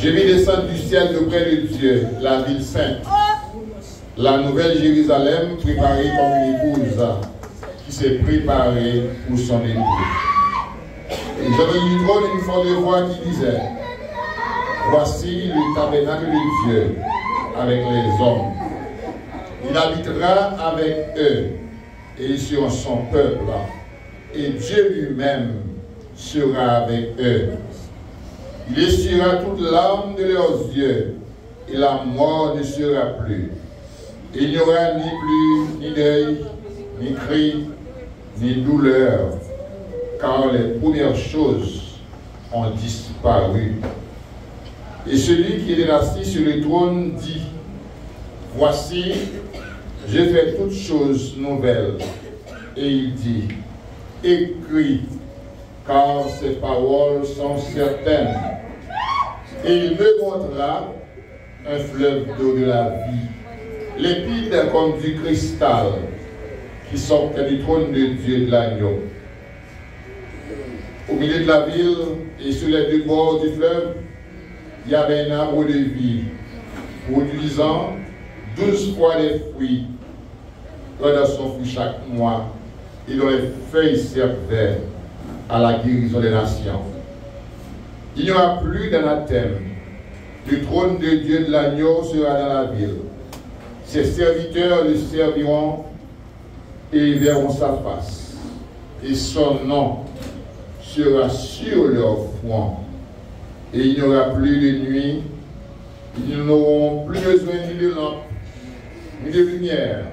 Je vis descendre du ciel auprès de Dieu, la ville sainte, la nouvelle Jérusalem préparée comme une épouse qui s'est préparée pour son époux. Et j'avais une drôle une forte voix qui disait: voici le tabernacle de Dieu avec les hommes. Il habitera avec eux et ils seront son peuple. Et Dieu lui-même sera avec eux. Il essuiera toute larme de leurs yeux et la mort ne sera plus. Il n'y aura ni pluie, ni deuil, ni cri, ni douleur, car les premières choses ont disparu. Et celui qui est assis sur le trône dit, voici, je fais toutes choses nouvelles. Et il dit, écris, car ces paroles sont certaines. Et il me montrera un fleuve d'eau de la vie, limpide comme du cristal, qui sortait du trône de Dieu de l'agneau. Au milieu de la ville et sur les deux bords du fleuve, il y avait un arbre de vie, produisant 12 fois les fruits, dans son fruit chaque mois, et dont les feuilles servaient à la guérison des nations. Il n'y aura plus d'anathème. Le trône de Dieu de l'agneau sera dans la ville. Ses serviteurs le serviront et verront sa face. Et son nom sera sur leur front. Et il n'y aura plus de nuit. Ils n'auront plus besoin ni de lampe, ni de lumière,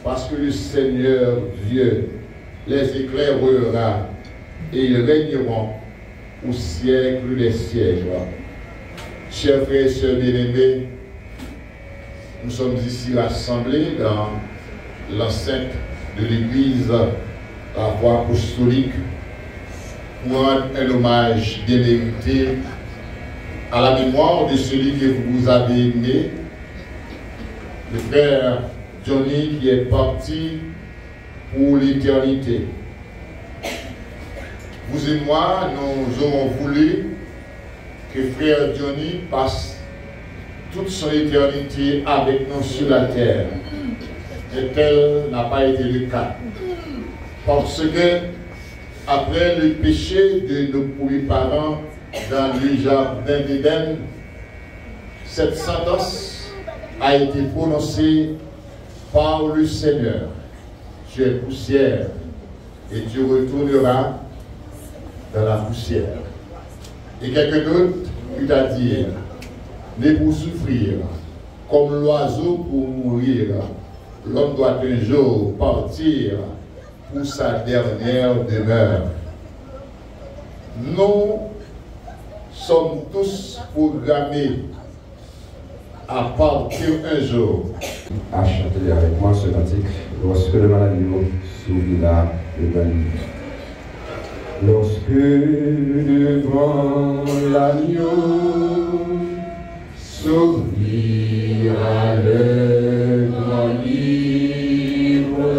parce que le Seigneur Dieu les éclairera et ils régneront au siècle des siècles. Chers frères et sœurs bien-aimés, nous sommes ici rassemblés dans l'enceinte de l'Église la voie apostolique pour rendre un hommage bien mérité à la mémoire de celui que vous avez aimé, le frère Johnny qui est parti pour l'éternité. Vous et moi, nous aurons voulu que frère Johnny passe toute son éternité avec nous sur la terre. Et tel n'a pas été le cas. Parce que, après le péché de nos premiers parents dans le jardin d'Éden, cette sentence a été prononcée par le Seigneur. Tu es poussière et tu retourneras dans la poussière. Et quelqu'un d'autre eut à dire, né pour souffrir, comme l'oiseau pour mourir, l'homme doit un jour partir pour sa dernière demeure. Nous sommes tous programmés à partir un jour. À chanter avec moi ce cantique, lorsque le malagneau s'ouvrira le bain. Lorsque devant l'agneau s'ouvrira le grand livre,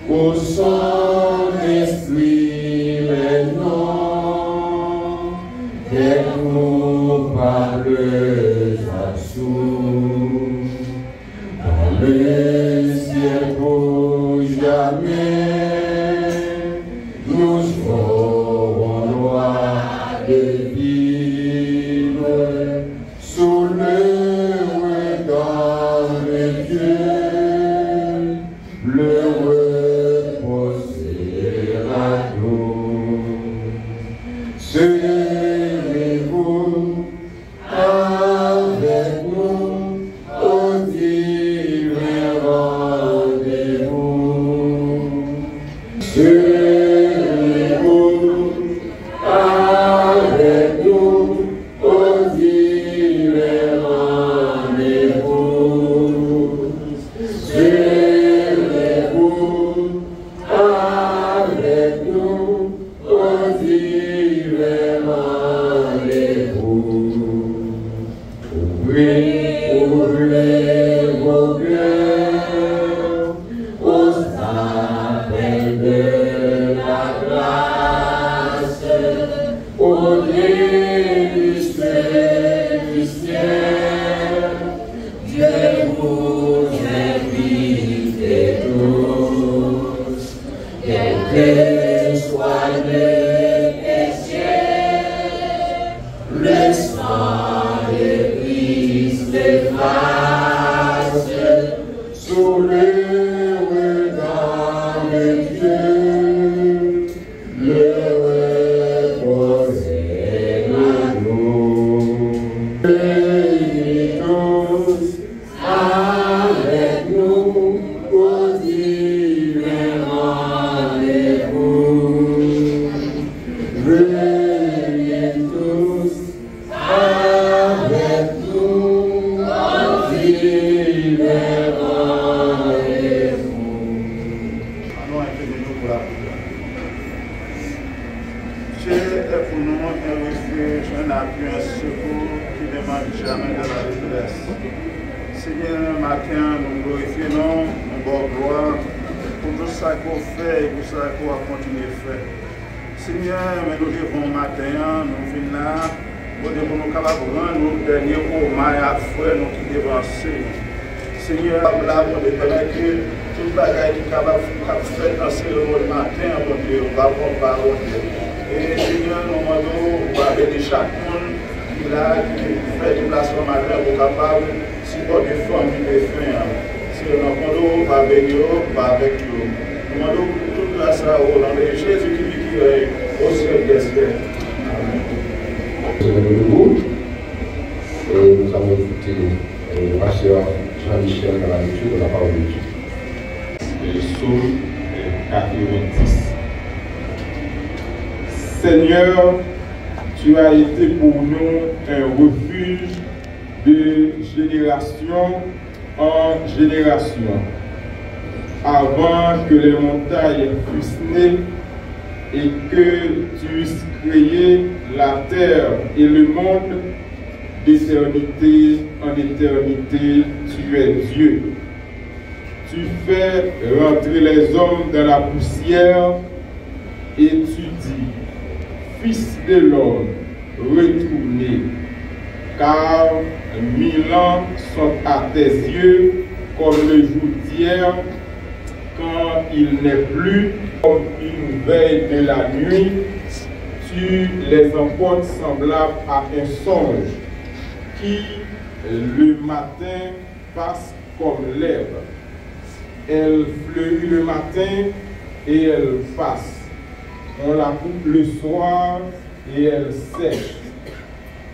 où son esprit les noms des coupables absous, dans le ciel pour jamais. Nous aurons loi de vivre sous le regard de Dieu, le reposer à nous. Serez-vous avec nous au divin rendez-vous? appui, un secours qui ne manque jamais de la détresse. Seigneur, matin, nous glorifions, nous bon gloire pour tout ça qu'on fait et pour ça qu'on va continuer à faire. Seigneur, mais nous devons matin, nous venons là, nous devons nous capables de rendre nos derniers hommages à frère, nous qui dévancent. Seigneur, là, nous devons que tout le bagage qui est capable de faire dans ce matin, mon Dieu, on va prendre parole. Et Seigneur, nous demandons, on va bénir chaque monde qui fait du placement matin pour capable de supporter les femmes qui les font. Seigneur, nous demandons, on va bénir, on va avec nous. Nous demandons toute la salle au nom de Jésus qui est au ciel d'esprit. Amen. Et nous avons écouté le pasteur Jean-Michel dans la lecture de la parole de Dieu. Le psaume 90. Seigneur, tu as été pour nous un refuge de génération en génération. Avant que les montagnes fussent nées et que tu eusses créé la terre et le monde, d'éternité en éternité, tu es Dieu. Tu fais rentrer les hommes dans la poussière et tu dis, Fils de l'homme, retournez, car 1000 ans sont à tes yeux comme le jour d'hier, quand il n'est plus comme une veille de la nuit, tu les emportes semblables à un songe qui, le matin, passe comme l'herbe. Elle fleurit le matin et elle passe. On la coupe le soir et elle sèche.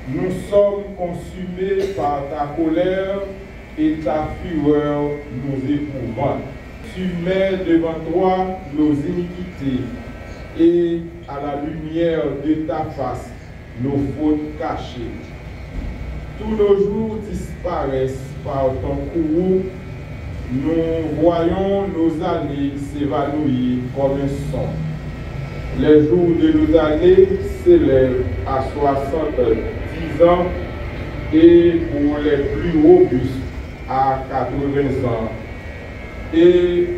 Nous sommes consumés par ta colère et ta fureur nous épouvante. Tu mets devant toi nos iniquités et à la lumière de ta face nos fautes cachées. Tous nos jours disparaissent par ton courroux. Nous voyons nos années s'évanouir comme un son. Les jours de nos années s'élèvent à 70 ans et pour les plus robustes à 80 ans. Et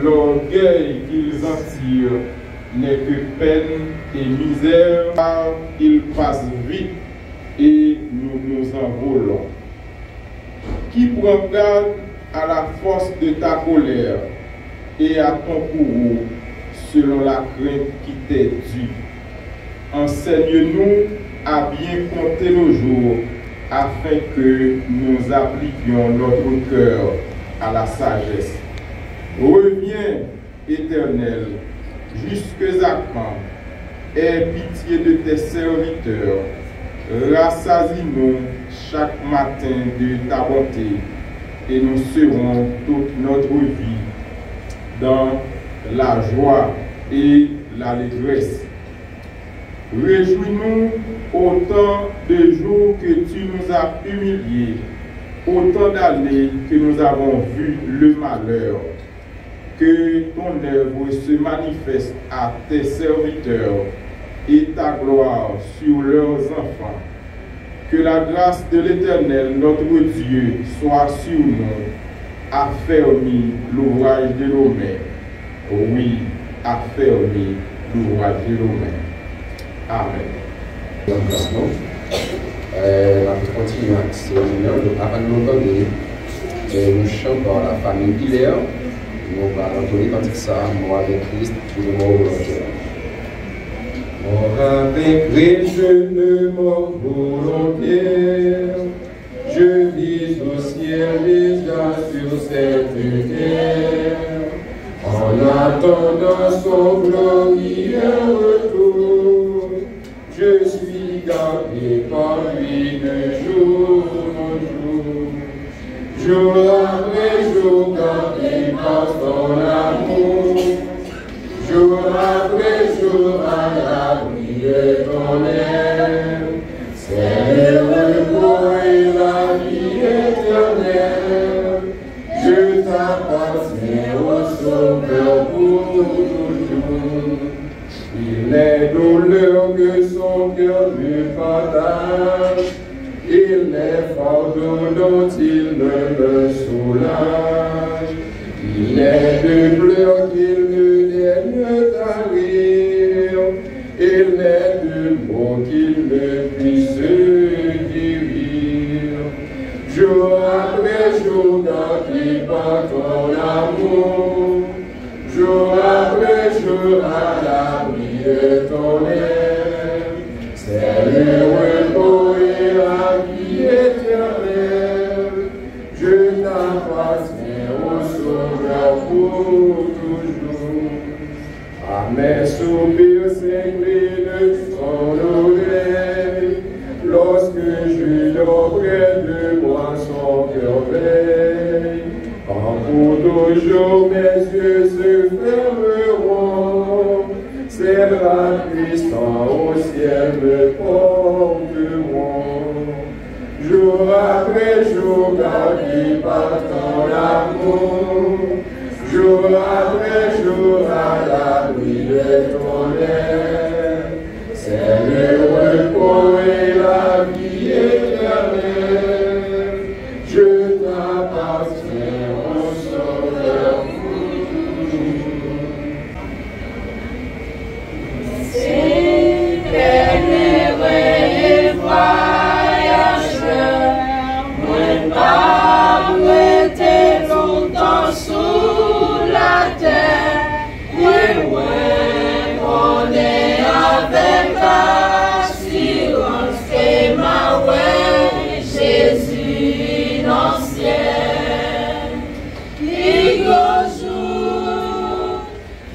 l'orgueil qu'ils en tirent n'est que peine et misère, car ils passent vite et nous nous envolons. Qui prend garde à la force de ta colère et à ton courroux selon la crainte qui t'est due. Enseigne-nous à bien compter nos jours afin que nous appliquions notre cœur à la sagesse. Reviens, Éternel, jusque à quand? Aie pitié de tes serviteurs. Rassasie-nous chaque matin de ta bonté et nous serons toute notre vie dans la joie et l'allégresse. Réjouis-nous autant de jours que tu nous as humiliés, autant d'années que nous avons vu le malheur. Que ton œuvre se manifeste à tes serviteurs et ta gloire sur leurs enfants. Que la grâce de l'Éternel, notre Dieu, soit sur nous, affermis l'ouvrage de nos mains. Oui, affermis l'ouvrage de nos mains. Amen. On va continuer avec ce moment. Avant de nous donner, nous chantons la famille Hilaire. Nous allons donner quand ça, moi avec Christ, pour le mort volontaire. Mort avec Christ, je ne mors volontaire. Je vis au ciel déjà sur cette terre. En attendant son glorieux retour, je suis gardé par lui de jour en jour. Jour après jour, gardé par son amour. Jour après jour, à l'abri de ton aile. C'est le repos et la vie éternelle. Je t'appartiens au Sauveur pour toujours. Il est douleur que son cœur lui partage, il est fardeau dont il ne me soulage. Il est de pleurs qu'il ne daigne tarir, il n'est de mots qu'il ne puisse guérir. Jour après jour, quand il bat ton amour, jour après jour, à l'abri de ton aile, c'est le repos et la vie éternelle. Je t'appartiens au Sauveur pour toujours. À mes soupirs s'incline son oreille, lorsque je dors près de moi, son cœur veille. Quand pour toujours mes yeux se fermeront, ses bras puissants au ciel me porteront. Jour après jour, quand il partant l'amour, jour après jour, à l'abri de ton aile, c'est le repos et la vie éternelle. Je t'appartiens au Sauveur pour toujours. C'est et voyageur, moi pas prêté longtemps sous la terre, et on est avec assurance que ma ouais, Jésus dans le ciel.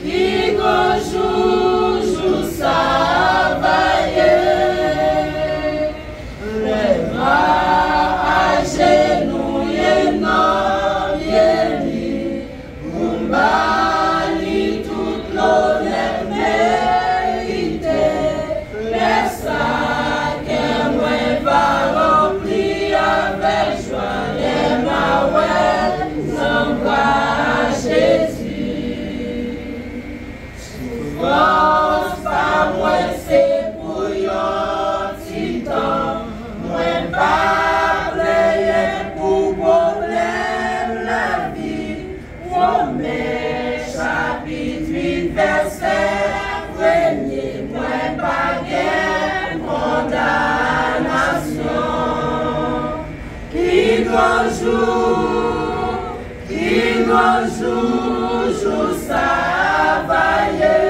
Qui gojoue, joue ça vailler. Les bras à genoux et non bien Mumbali toute l'honneur mérité. Les sacs moi va remplir avec joie les maouettes sans voir Jésus. Souffrance pas moi c'est pour yon petit temps. Moi pas player pour problème la vie. Romains chapitre 8 verset 1er. Moi pas gain condamnation. Qui gojoue, joue ça vailler.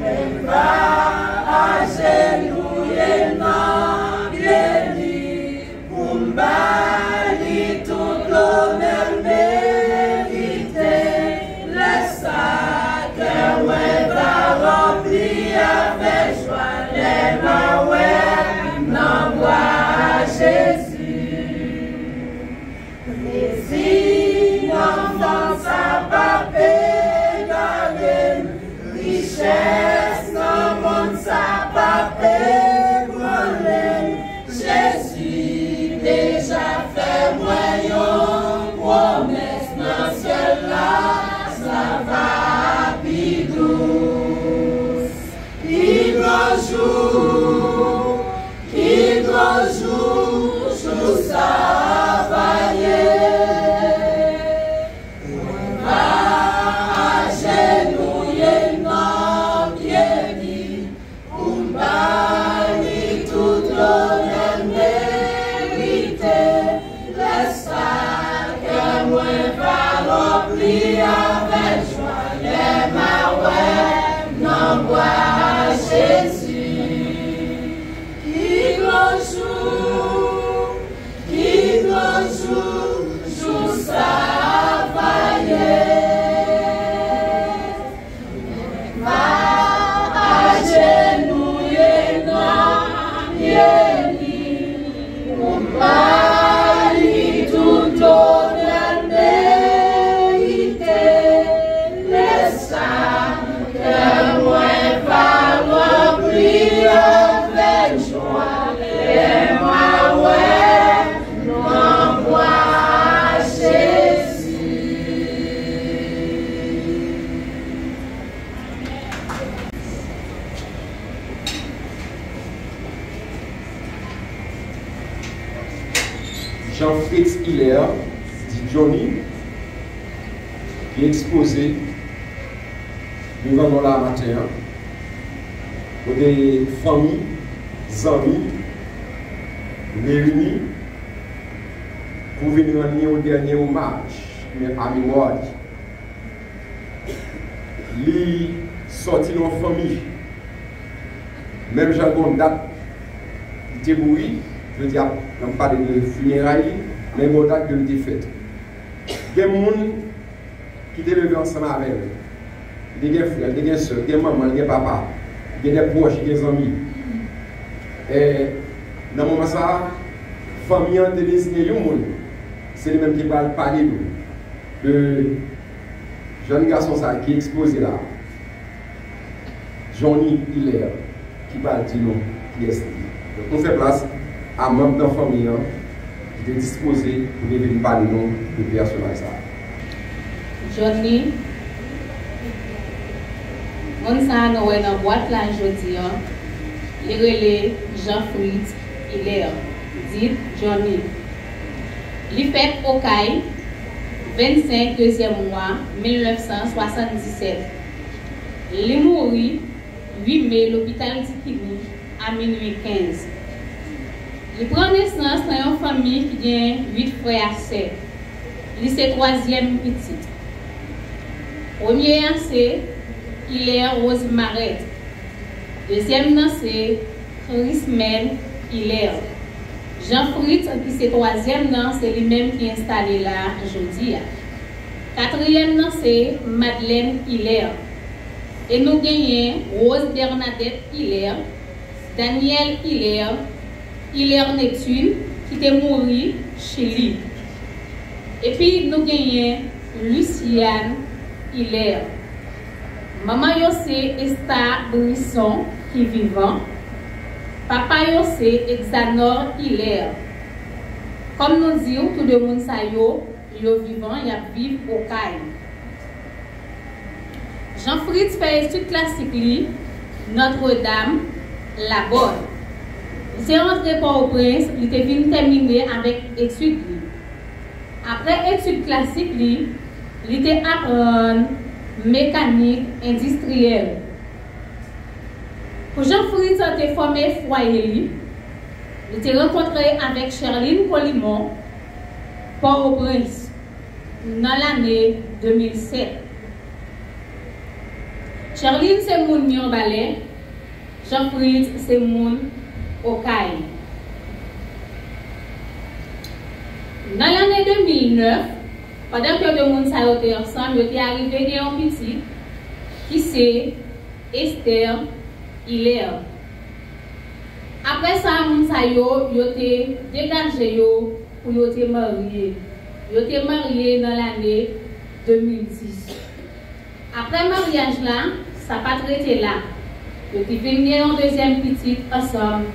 Les bras à genoux et non bien Mumbali toute l'honneur mérité. Les sacs ouais va remplir avec joie les maouettes n'en voit Jésus. Et si l'enfant ça va pédaler, richesse dans le monde ça va pédaler. Jésus déjà fait moyen, promesse dans le ciel là, ça va plus douce. Il va jouer. Jean-Fritz Hiller, dit Johnny, qui est exposé devant nous là matin, pour des familles, amis, réunis pour venir rendre au dernier hommage à mémoire. Il sorti dans la famille, même j'ai une date, il était mort, je veux dire, on parle de funérailles, mais une date que il était faite. Il y a des gens qui étaient levés ensemble avec eux. Il y a des frères, il y a des soeurs, il y a des mamans, il y a des papas, il y a des proches, il y a des amis. Et dans le moment ça, la famille a désigné le monde. C'est les mêmes qui parlent parler de le jeune garçon ça, qui est exposé là. Johnny Hiller, qui parle du nom, qui est dit. Donc on fait place à un membre de la famille qui est disposé pour venir parler du nom de personnage ça. Johnny, on s'en a dans la boîte là aujourd'hui. Il relève Jean-Fritz Hiller, dit Johnny. Il fait au CAI, 25 deuxième mois 1977. Il est mort 8 mai l'hôpital Tikini à minuit 15. Il prend naissance dans une famille qui a 8 frères et sœurs. Il est le troisième petit. Premier c'est Hiller Rose Maret. Deuxième c'est Chrismel Hiller. Jean-Fritz, qui c'est troisième nom, c'est lui-même qui est installé là aujourd'hui. Quatrième nom, c'est Madeleine Hiller. Et nous gagnons Rose Bernadette Hiller, Daniel Hiller, Hiller Neptune, qui est mort chez lui. Et puis nous gagnons Luciane Hiller. Maman c'est Esther Brisson, qui est vivant. Papa c'est Exanor Hiller. Comme nous disons, tout le monde est vivant, il vivent au CAI. Jean-Fritz fait études classiques, Notre-Dame, la Bonne. Il s'est rentré Port-au-Prince, il était venu terminer avec études. Après études classiques, il était apprendre mécanique industrielle. Pour Jean-Fritz a été formé foyer, il était rencontré avec Charline Colimon, Port-au-Prince, dans l'année 2007. Charline c'est mon Nyon Ballet, Jean-Fritz c'est mon Okaï. Dans l'année 2009, pendant que le monde s'est ensemble, il est arrivé à un petit qui c'est Esther Hiller. Après ça, moun sa yo te dégagé pour yo te marié. Yo te marié dans l'année 2010. Après mariage là, ça pas traité là. Yo te venu en deuxième petite ensemble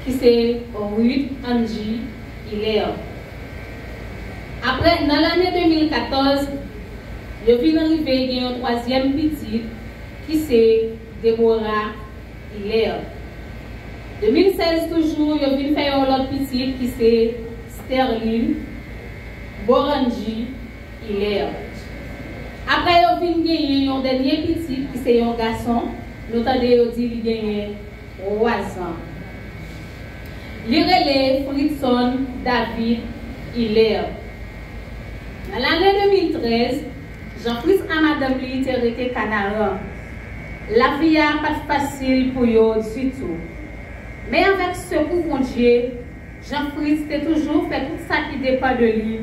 qui c'est Ruth Angie Hiller. Après dans l'année 2014, yo vient arriver en troisième petite qui c'est Deborah Hiller. 2016 toujours, il vient faire l'autre petite qui c'est Sterling Boranji Hiller. Après, il vient gagner un dernier petit qui c'est un garçon. Nous avons dit qu'il gagne 3 ans. Il relève Fritzson David Hiller. Dans l'année 2013, Jean-Fritz et Madame Lee étaient Canaran. La vie n'est pas facile pour eux du tout. Mais avec ce coup de Dieu, Jean-Fritz a toujours fait tout ça qui dépend de lui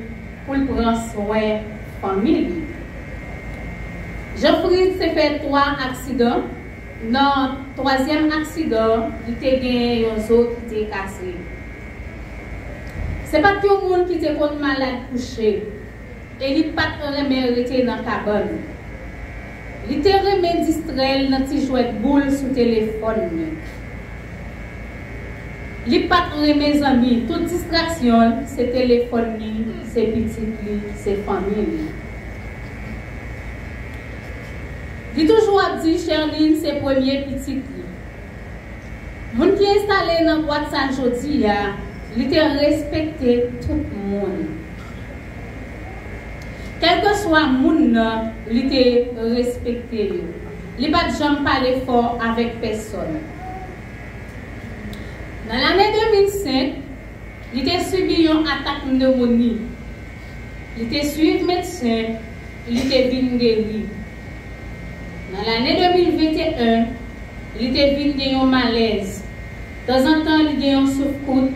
pour prendre soin de la famille. Jean-Fritz s'est fait 3 accidents. Dans le 3e accident, il a gagné un autre qui était cassé. Ce n'est pas tout le monde qui était malade couché. Et il n'a pas rester dans la cabane. Il était remis distrait dans petit jouet de boule sur le téléphone. Il n'a pas remis amis. Toute distraction, c'est téléphone, c'est petit, c'est famille. Il a toujours dit, Charline, c'est premier petit. Les gens qui sont installés dans la boîte aujourd'hui, il était respecté tout le monde. Quel que soit le monde, il était respecté. Il n'a pas jamais parlé fort avec personne. Dans l'année 2005, il a subi une attaque de pneumonie. Il a suivi le médecin, il était venu guéri. Dans l'année 2021, il était venu un malaise. De temps en temps, il a un souffle-coude.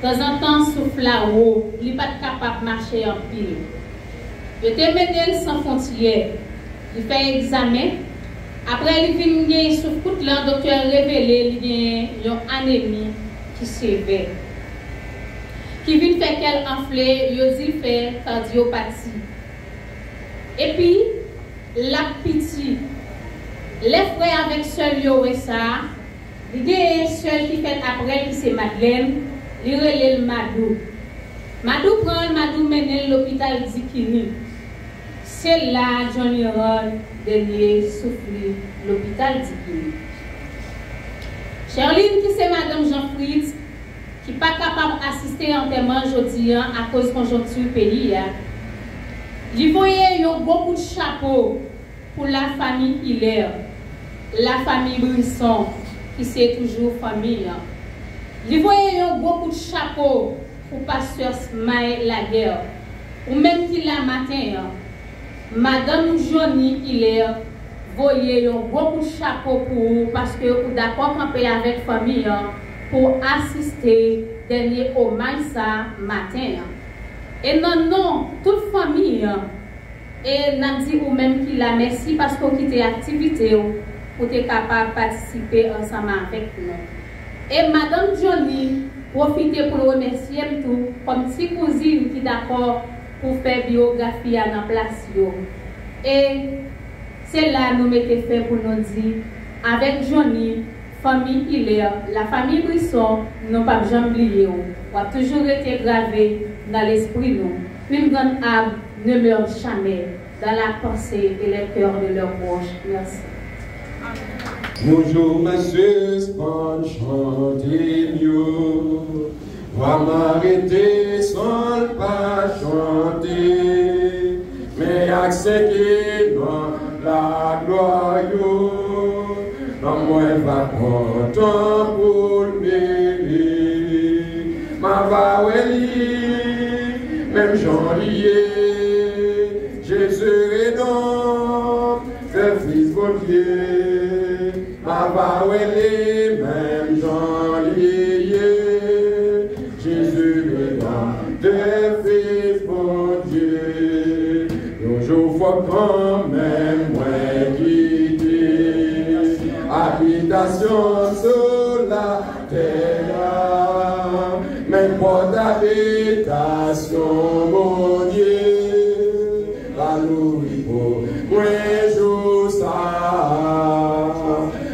De temps en temps, souffle là-haut. Il n'est pas capable de marcher en pile. Il était mené sans frontières. Il fait examen. Après, il vient gagner souffle-coude. Le docteur a révélé qu'il y a une anémie qui sévère. Qui vient faire qu'elle enflée, il dit fait cardiopathie. Et puis, la petite, les frères avec seul et ça, il y a seul qui fait après, qui c'est Madeleine, il relève le Madou. Madou prend le Madou mène l'hôpital Zikini. C'est là, Johnny Roll, dernier souffle, l'hôpital Zikini. Charline, qui c'est Madame Jean-Fritz, qui n'est pas capable d'assister à l'enterrement aujourd'hui à cause de la conjoncture pays. Il voyait beaucoup de chapeaux pour la famille Hilaire, la famille Brisson, qui c'est toujours famille. Il voyait beaucoup de chapeaux pour Pasteur Smaï Laguerre, ou même qui la matin, Madame Johnny Hilaire, voyez beaucoup de chapeaux pour vous parce que vous d'accord camper avec la famille pour assister dernier hommage ça matin. Et non, toute famille, et n'a dit ou même qu'il a merci parce qu'on quitte l'activité pour être capable de participer ensemble avec nous. Et Madame Johnny, profitez pour le remercier tout, comme petite cousine qui est d'accord pour faire biographie à la place. Et c'est là nous mettons fait pour nous dire, avec Johnny, famille Hilaire, la famille Brisson, nous n'avons pas jamais oublié. On a toujours été gravé dans l'esprit. Une grande âme ne meurt jamais dans la pensée et le cœur de leurs proches. Merci. Bonjour, monsieur Sponge, chantez-nous. Va m'arrêter sans pas chanter, mais accéder dans la gloire. Non, moi, va content pour le mérite. Ma va même Jean lié, Jésus est donc, fait fils bon Dieu. Ma va même Jean lié, Jésus est donc, fait fils bon Dieu. Toujours faut quand même moins quitter, habitation sur la terre, même pas d'habitation, mon Dieu, la louis pour moi, jour ça,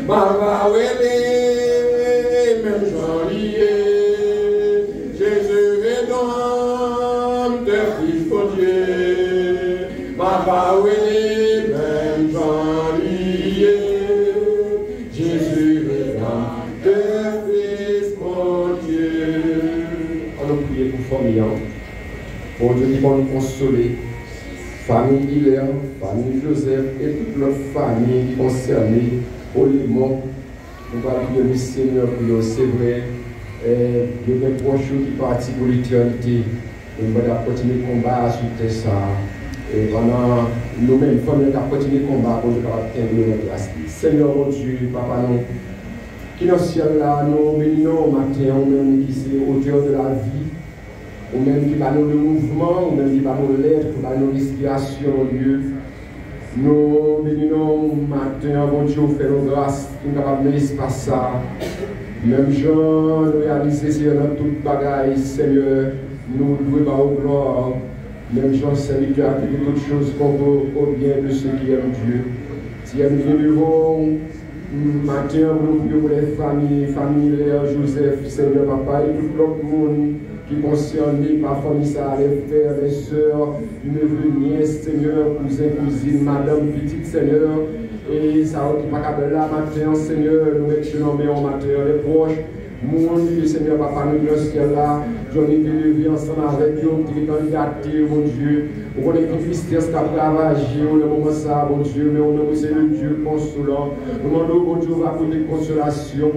ma va même jolier, Jésus est donc, de fils pour Dieu, ma va même jolier, Jésus est donc, de fils pour Dieu. On a prié pour famille. Pour Dieu qui va nous consoler. Famille Hilaire, famille Joseph et toute l'autre famille qui concernée au Liban. Nous allons prier le Seigneur pour eux. C'est vrai. Il y a des proches qui partent pour l'éternité. Nous allons continuer le combat sur ça. Et pendant nous-mêmes, famille, nous allons continuer le combat pour nous atteindre notre grâce. Seigneur, mon Dieu, Papa, nous. Qui dans le ciel là, nous bénissons au matin, ou même qui c'est auteur de la vie, ou même qui va nous le mouvement, ou même qui va nous l'aide, qui va nous l'inspiration, Dieu. Nous bénissons au matin, bon Dieu, fait nos grâces, nous sommes capables de l'espace ça. Même Jean, nous réaliser c'est dans toute bagaille, Seigneur, nous louons au gloire. Même Jean, Seigneur, qui a fait toutes choses qu'on veut au bien de ceux qui aiment Dieu. Si nous devons matin, nous prions pour les familles Léa, Joseph, Seigneur Papa, et tout l'autre monde qui concerne ma famille, ça, les frères, les sœurs, neveux, nièces, Seigneur, cousins, cousines, madame, petite, Seigneur, et ça, qui pas là, matin, Seigneur, nous mettons en matin, les proches, Mon Dieu, Seigneur, papa, nous dans ce ciel là, Johnny te levé ensemble avec eux, tu es candidaté, mon Dieu. On connaît une tristesse qui a ravagé au moment ça, mon Dieu, mais on a c'est le Dieu consolant. Nous demandons, mon Dieu, va pour des consolations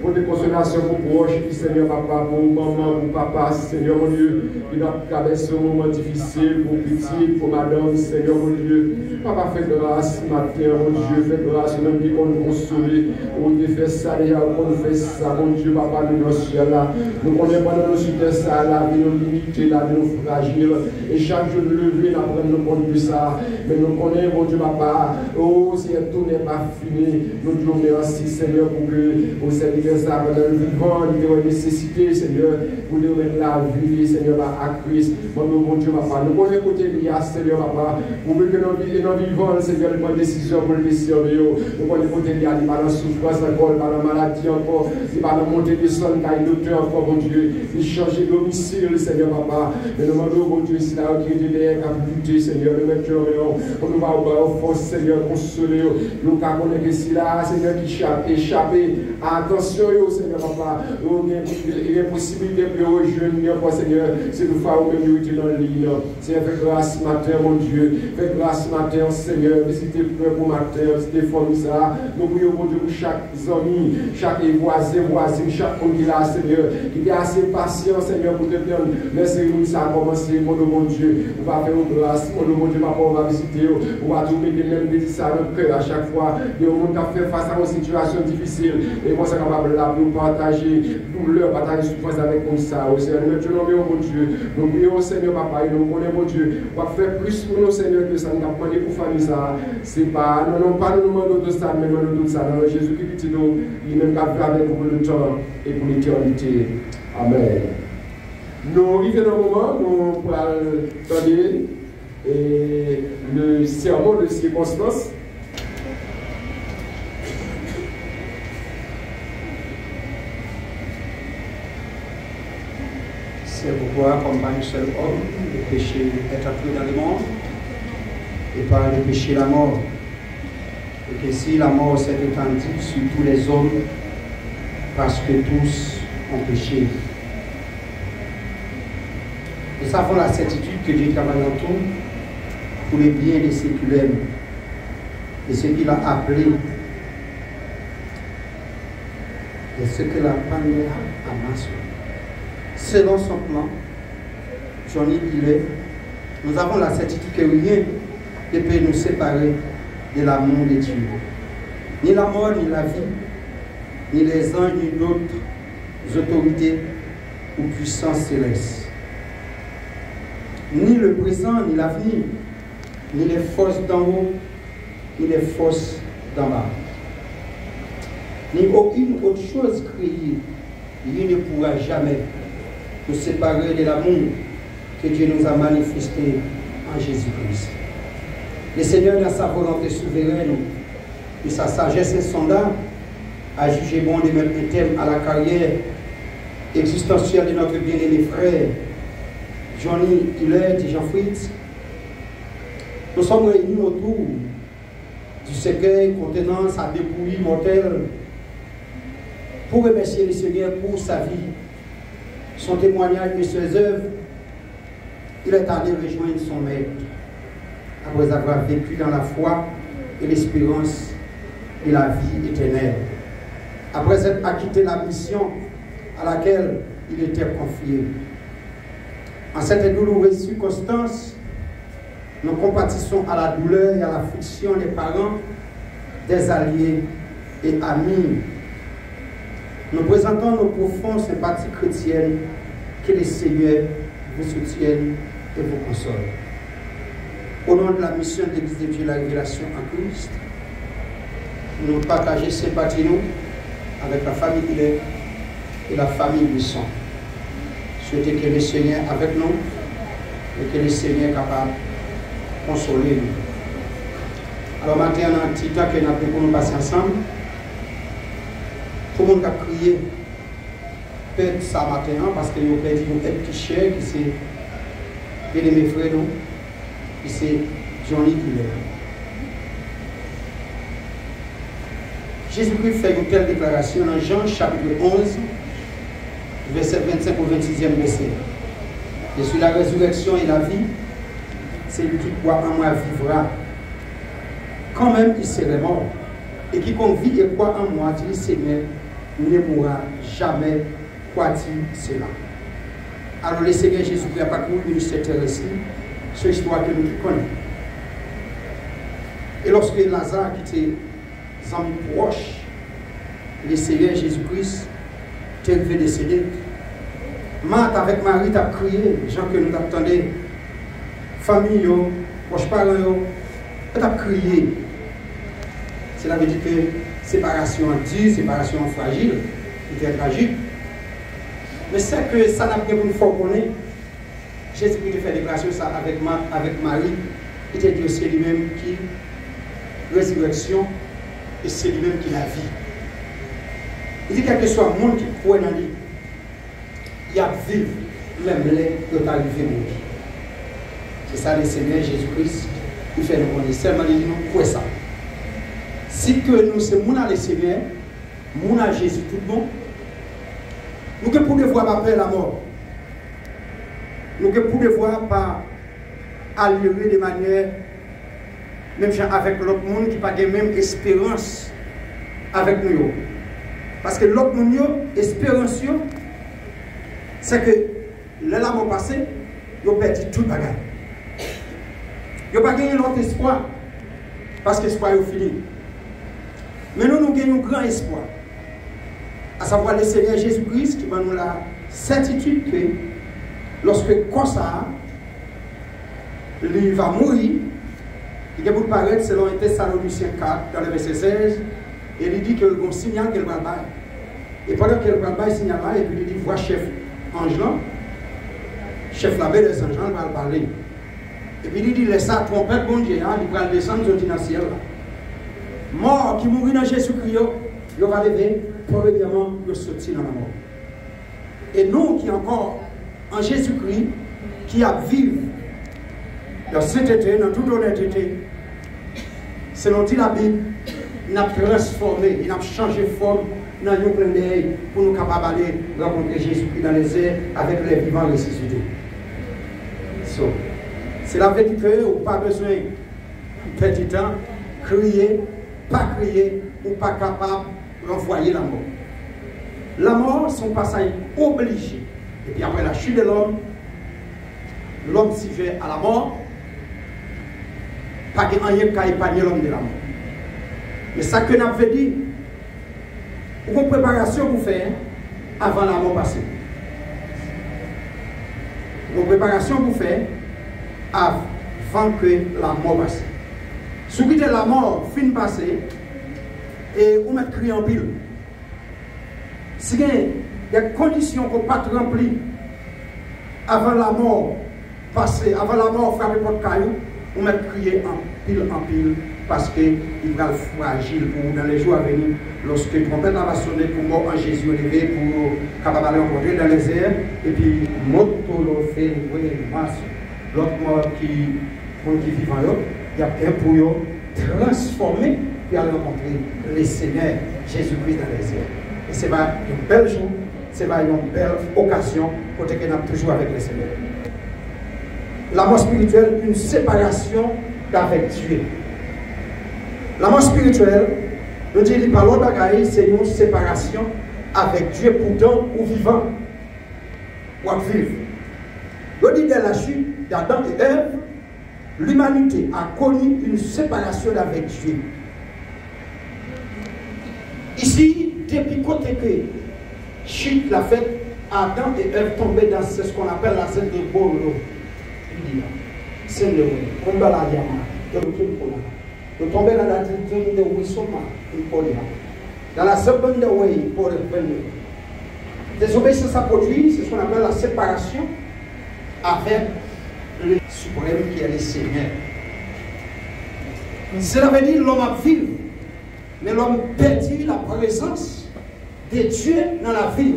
pour des consolations pour proches, Seigneur, papa, pour maman, pour papa, Seigneur, mon Dieu, qui a traversé un moment difficile, pour petit, pour madame, Seigneur, mon Dieu. Papa, fais grâce ce matin, mon Dieu, fais grâce, nous qui qu'on nous console, on te fait ça, on nous fait ça, mon Dieu, papa, nous dans ce ciel là. Nous connaissons pas nos super ça, la vie, nos limités, la vie, nos fragiles, et chaque jour de lever, nous apprenons nous compte de ça. Mais nous connaissons, mon Dieu, papa, oh, si tout n'est pas fini, nous disons merci, Seigneur, pour que vous servir ça, pendant le vivant, nous avons nécessité, Seigneur, pour nous mettre la vie, Seigneur, à Christ. Mon Dieu, papa, nous connaissons côté l'IA, Seigneur, papa, pour que nous vivons, Seigneur, nous prenons décision pour le servir. Nous connaissons côté l'IA, il n'y a pas de souffrance encore, il n'y a pas de maladie encore, il n'y a pas de montée de sol, il y a une docteur encore, mon Dieu, il change de domicile, Seigneur, papa. Mais nous demandons, mon Dieu, c'est là où il y a des lutter, Seigneur, nous mettons, on nous va au force, Seigneur, consoler, nous connaissons que c'est là, Seigneur, qui échappé. Attention, Seigneur, papa, il y a possibilité de rejoindre, Seigneur, c'est nous faire même nous dans le lit. Seigneur, fais grâce ce matin, mon Dieu, fais grâce ce matin, Seigneur, visitez le peuple pour matin, visitez famille ça. Nous prions, mon Dieu, pour chaque ami, chaque voisin, chaque monde qui est là, Seigneur, qui est assez patient, Seigneur, pour te prendre. Laissez-nous ça commencer, mon Dieu, on va faire une grâce, mon Dieu, papa, on va visiter, on va tout mettre les mêmes petits ça dans le cœur à chaque fois. Et on va faire face à une situation difficile. Et moi, c'est capable là pour partager douleur, partager souffrance avec nous ça. Au Seigneur, nous mettons mon Dieu, nous prions, Seigneur, papa, et nous connaissons, mon Dieu, on va faire plus pour nous, Seigneur, que ça nous a demandé pour famille ça. C'est pas, non, pas nous demandons de ça, mais nous demandons ça. Dans Jésus-Christ, nous, il même qu'à faire avec pour le temps et pour l'éternité. Amen. Nous arrivons dans un moment, nous pourrons attendre le sermon de circonstance. C'est pourquoi, comme par un seul homme, le péché est entré dans le monde, et par le péché la mort. Et que si la mort s'est étendue sur tous les hommes, parce que tous ont péché. Nous avons la certitude que Dieu travaille en tout pour le bien de ceux qui l'aiment, de ceux qu'il a appelés, de ceux qu'il a appelés à nation. Selon son plan, Johnny il est, nous avons la certitude que rien ne peut nous séparer de l'amour de Dieu. Ni la mort, ni la vie, ni les anges, ni d'autres autorités ou puissances célestes. Ni le présent, ni l'avenir, ni les forces d'en haut, ni les forces d'en bas. Ni aucune autre chose créée, lui ne pourra jamais nous séparer de l'amour que Dieu nous a manifesté en Jésus-Christ. Le Seigneur, dans sa volonté souveraine et sa sagesse insondable, a jugé bon de mettre un terme à la carrière existentielle de notre bien-aimé frère, Johnny Hiller et Jean-Fritz. Nous sommes réunis autour du cercueil contenant sa dépouille mortelle pour remercier le Seigneur pour sa vie, son témoignage et ses œuvres. Il est allé rejoindre son maître après avoir vécu dans la foi et l'espérance de la vie éternelle, après être acquitté la mission à laquelle il était confié. En cette douloureuse circonstance, nous compatissons à la douleur et à l'affliction des parents, des alliés et amis. Nous présentons nos profondes sympathies chrétiennes. Que le Seigneur vous soutienne et vous console. Au nom de la mission de l'Église de Dieu, la révélation en Christ, nous partageons sympathie nous avec la famille Hiller et la famille Buisson. Souhaitez que le Seigneur avec nous et que le Seigneur est capable de consoler nous. Alors maintenant, un petit temps que nous avons pour nous passer ensemble. Tout le monde a crié peut-être ça matin parce que nous avons perdu un petit cher qui c'est bien mes frères, qui c'est Johnny Hiller. Jésus-Christ fait une telle déclaration dans Jean chapitre 11, verset 25 au 26e verset. Je suis la résurrection et la vie. Celui qui croit en moi vivra. Quand même il serait mort. Et quiconque vit et croit en moi, dit le Seigneur, ne mourra jamais. Croit-il cela? Alors le Seigneur Jésus-Christ a parcouru le ministère terrestre, c'est l'histoire que nous connaissons. Et lorsque Lazare qui était ami proche, le Seigneur Jésus-Christ était décédé. Marthe avec Marie t'a crié, gens que nous attendions, famille, proches parents, t'a crié. Cela veut dire que séparation dure, séparation fragile, était tragique. Mais c'est que ça n'a pas pour nous faire connaître. Jésus-Christ a fait déclaration ça avec Marie. Il était dit aussi lui-même qui résurrection et c'est lui-même qui la vie. Il dit quel que soit le monde qui croit dans lui, il y a vivre même les qui sont arrivés mourir. C'est ça le Seigneur Jésus-Christ. Il fait nous connaître. Seulement il dit nous croyons ça. Si que nous sommes mon le Seigneur, mon Jésus tout le monde, nous ne pouvons voir pas peur la mort. Nous ne pouvons voir pas allurer de manière, même avec l'autre monde qui n'a pas la même espérance avec nous. Parce que l'autre monde, espérance, c'est que le mort passé, ils ont perdu tout le bagage. Ils n'ont pas gagné l'autre espoir. Parce que l'espoir est fini. Mais nous gagnons un grand espoir. À savoir le Seigneur Jésus-Christ qui va nous la certitude que lorsque comme ça, il va mourir, il va vous paraître selon 1 Thessaloniciens 4 dans le verset 16, et il dit qu'il y a un signal qu'il va bailler. Et pendant qu'il va bailler signal là, et puis il dit vois chef ange là, chef l'abbé des anges, il va parler. Et puis il dit laisse ça trompette bon Dieu, il va descendre dans le ciel là. Mort qui mourit dans Jésus-Christ, il va lever. Probablement de sortir dans la mort. Et nous qui encore en Jésus-Christ, qui a vécu dans sainteté, dans toute honnêteté, selon la Bible, il a transformé, il a changé de forme dans un plein d'œil pour nous capables de rencontrer Jésus-Christ dans les airs avec les vivants ressuscités. So, cela veut dire que vous n'avez pas besoin de petit temps, crier, pas crier, ou pas capable renvoyer la mort. La mort, son passage obligé. Et puis après la chute de l'homme s'y fait à la mort. Pas qu'il n'y ait qu'à épargner l'homme de la mort. Mais ça que nous avons dit, une préparation pour faire avant la mort passée. Une préparation pour faire avant que la mort passe. Si vous quittez la mort, fin passée, et vous mettez crier en pile. Si il y a des conditions qu'on ne peut pas remplir avant la mort passée, avant la mort frapper votre caillou, vous mettez crier en pile, parce qu'il va être fragile pour vous dans les jours à venir. Lorsque le trompette va sonner pour mort en Jésus élevé, pour capable d'aller rencontrer dans les airs, et puis l'autre mort qui vit en eux, il y a un pour eux transformer. Puis à rencontrer le Seigneur Jésus-Christ dans les airs. Et c'est une belle jour, c'est une belle occasion pour que nous sommes toujours avec le Seigneur. La mort spirituelle, une séparation avec Dieu. La mort spirituelle, nous disons par l'autre bagaille, c'est une séparation avec Dieu pourtant ou vivant ou à vivre. Nous disons dès la chute d'Adam et Ève, l'humanité a connu une séparation avec Dieu. Ici, depuis côté que chute la fête, Adam et Ève tombaient dans ce qu'on appelle la scène de Bolo. C'est le combat la diamant. Ils tombaient dans la zone de Wissoma, dans la seconde de Way pour le premier. Désobéissance à produit, c'est ce qu'on appelle la séparation avec le suprême qui est le Seigneur. Cela veut dire l'homme a vécu. Mais l'homme perdit la présence de Dieu dans la vie.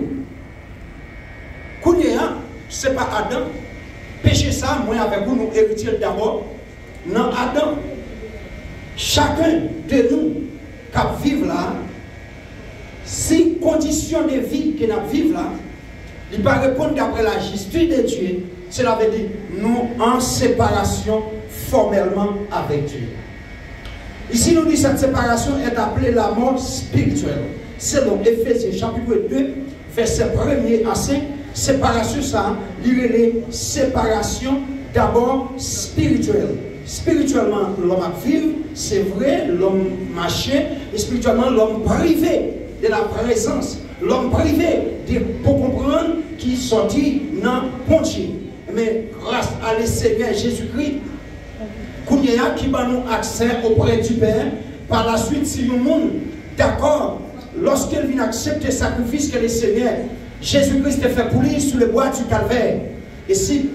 Ce n'est pas Adam. Péché ça, moi avec vous, nous héritons d'abord. Non, Adam. Chacun de nous qui vivons là, si conditions de vie que nous vivons là, Il ne peut pas répondre d'après la justice de Dieu. Cela veut dire nous en séparation formellement avec Dieu. Ici, nous dit que cette séparation est appelée la mort spirituelle. Selon Éphésiens chapitre 2, verset 1er à 5, séparation, ça, il y a les séparations d'abord spirituelles. Spirituellement, l'homme a vécu, c'est vrai, l'homme marché, et spirituellement, l'homme privé de la présence. L'homme privé, pour comprendre qu'il sortit dans le Dieu. Mais grâce à le Seigneur Jésus-Christ, qui va nous accès auprès du Père, par la suite, si nous monde d'accord, lorsqu'il vient accepter le sacrifice que le Seigneur Jésus-Christ a fait pour lui sur le bois du calvaire, et si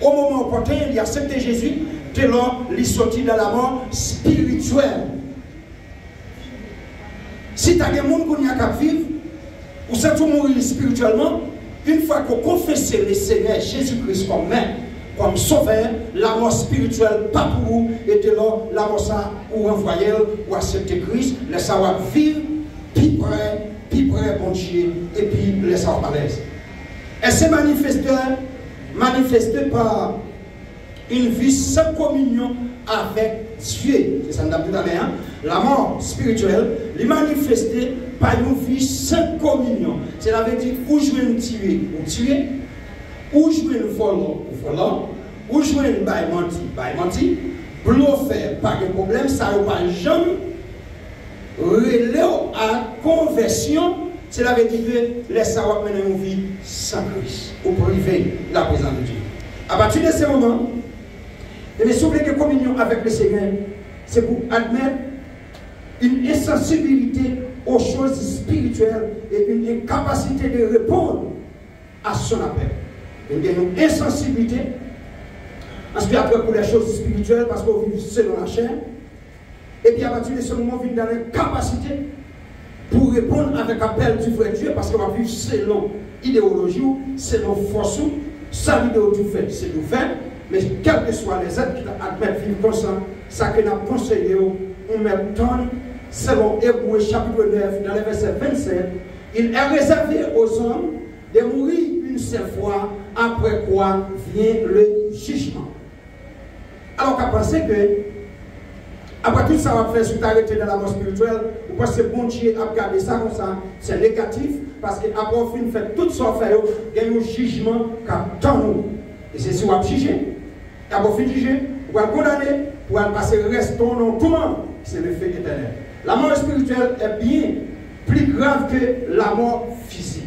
au moment opportun, il a accepté Jésus, dès lors, il est sorti de la mort spirituelle. Si tu as des gens qui ont vivre, ou si tu mourir spirituellement, une fois qu'on confesse le Seigneur Jésus-Christ comme maître, comme sauveur, la mort spirituelle, pas pour vous, et de là, la mort ça, ou envoyer, ou accepter Christ, le savoir vivre, puis près, bon Dieu, et puis le savoir à l'aise. Et c'est manifesté par une vie sans communion avec Dieu. C'est ça que nous avons dit tout à l'heure. La mort spirituelle est manifestée par une vie sans communion. Cela veut dire où je vais tuer ou tuer, où je vais voler, où je vais menti, bluffer, pas de problème, ça ne va pas jamais relayer à conversion. Cela veut dire que les savoir mener une vie sans Christ, ou priver la présence de Dieu. À partir de ce moment, il est soufflé que communion avec le Seigneur, c'est pour admettre une insensibilité aux choses spirituelles et une incapacité de répondre à son appel. Il y a une insensibilité, ensuite après pour les choses spirituelles, parce qu'on vit selon la chair, et puis à partir de ce moment, on vit dans l'incapacité pour répondre avec l'appel du vrai Dieu, parce qu'on va vivre selon idéologie, selon force, sa vidéo du fait, c'est tout fait, mais quels que soient les êtres qui admettent vivre comme ça que nous avons conseillé, on met temps, selon Hébreux chapitre 9, dans le verset 27, il est réservé aux hommes de mourir une seule fois, après quoi vient le jugement. Alors qu'à penser que, après tout ça, on va faire sur t'arrêter dans la mort spirituelle, ou parce que bon Dieu a regardé ça comme ça, c'est négatif, parce qu'après on fait tout ça, il y a un jugement qui attend nous. Et c'est si on va juger, et après on finit de juger, on va condamner, pour passer le reste dans tout le monde, c'est le fait éternel. La mort spirituelle est bien plus grave que la mort physique.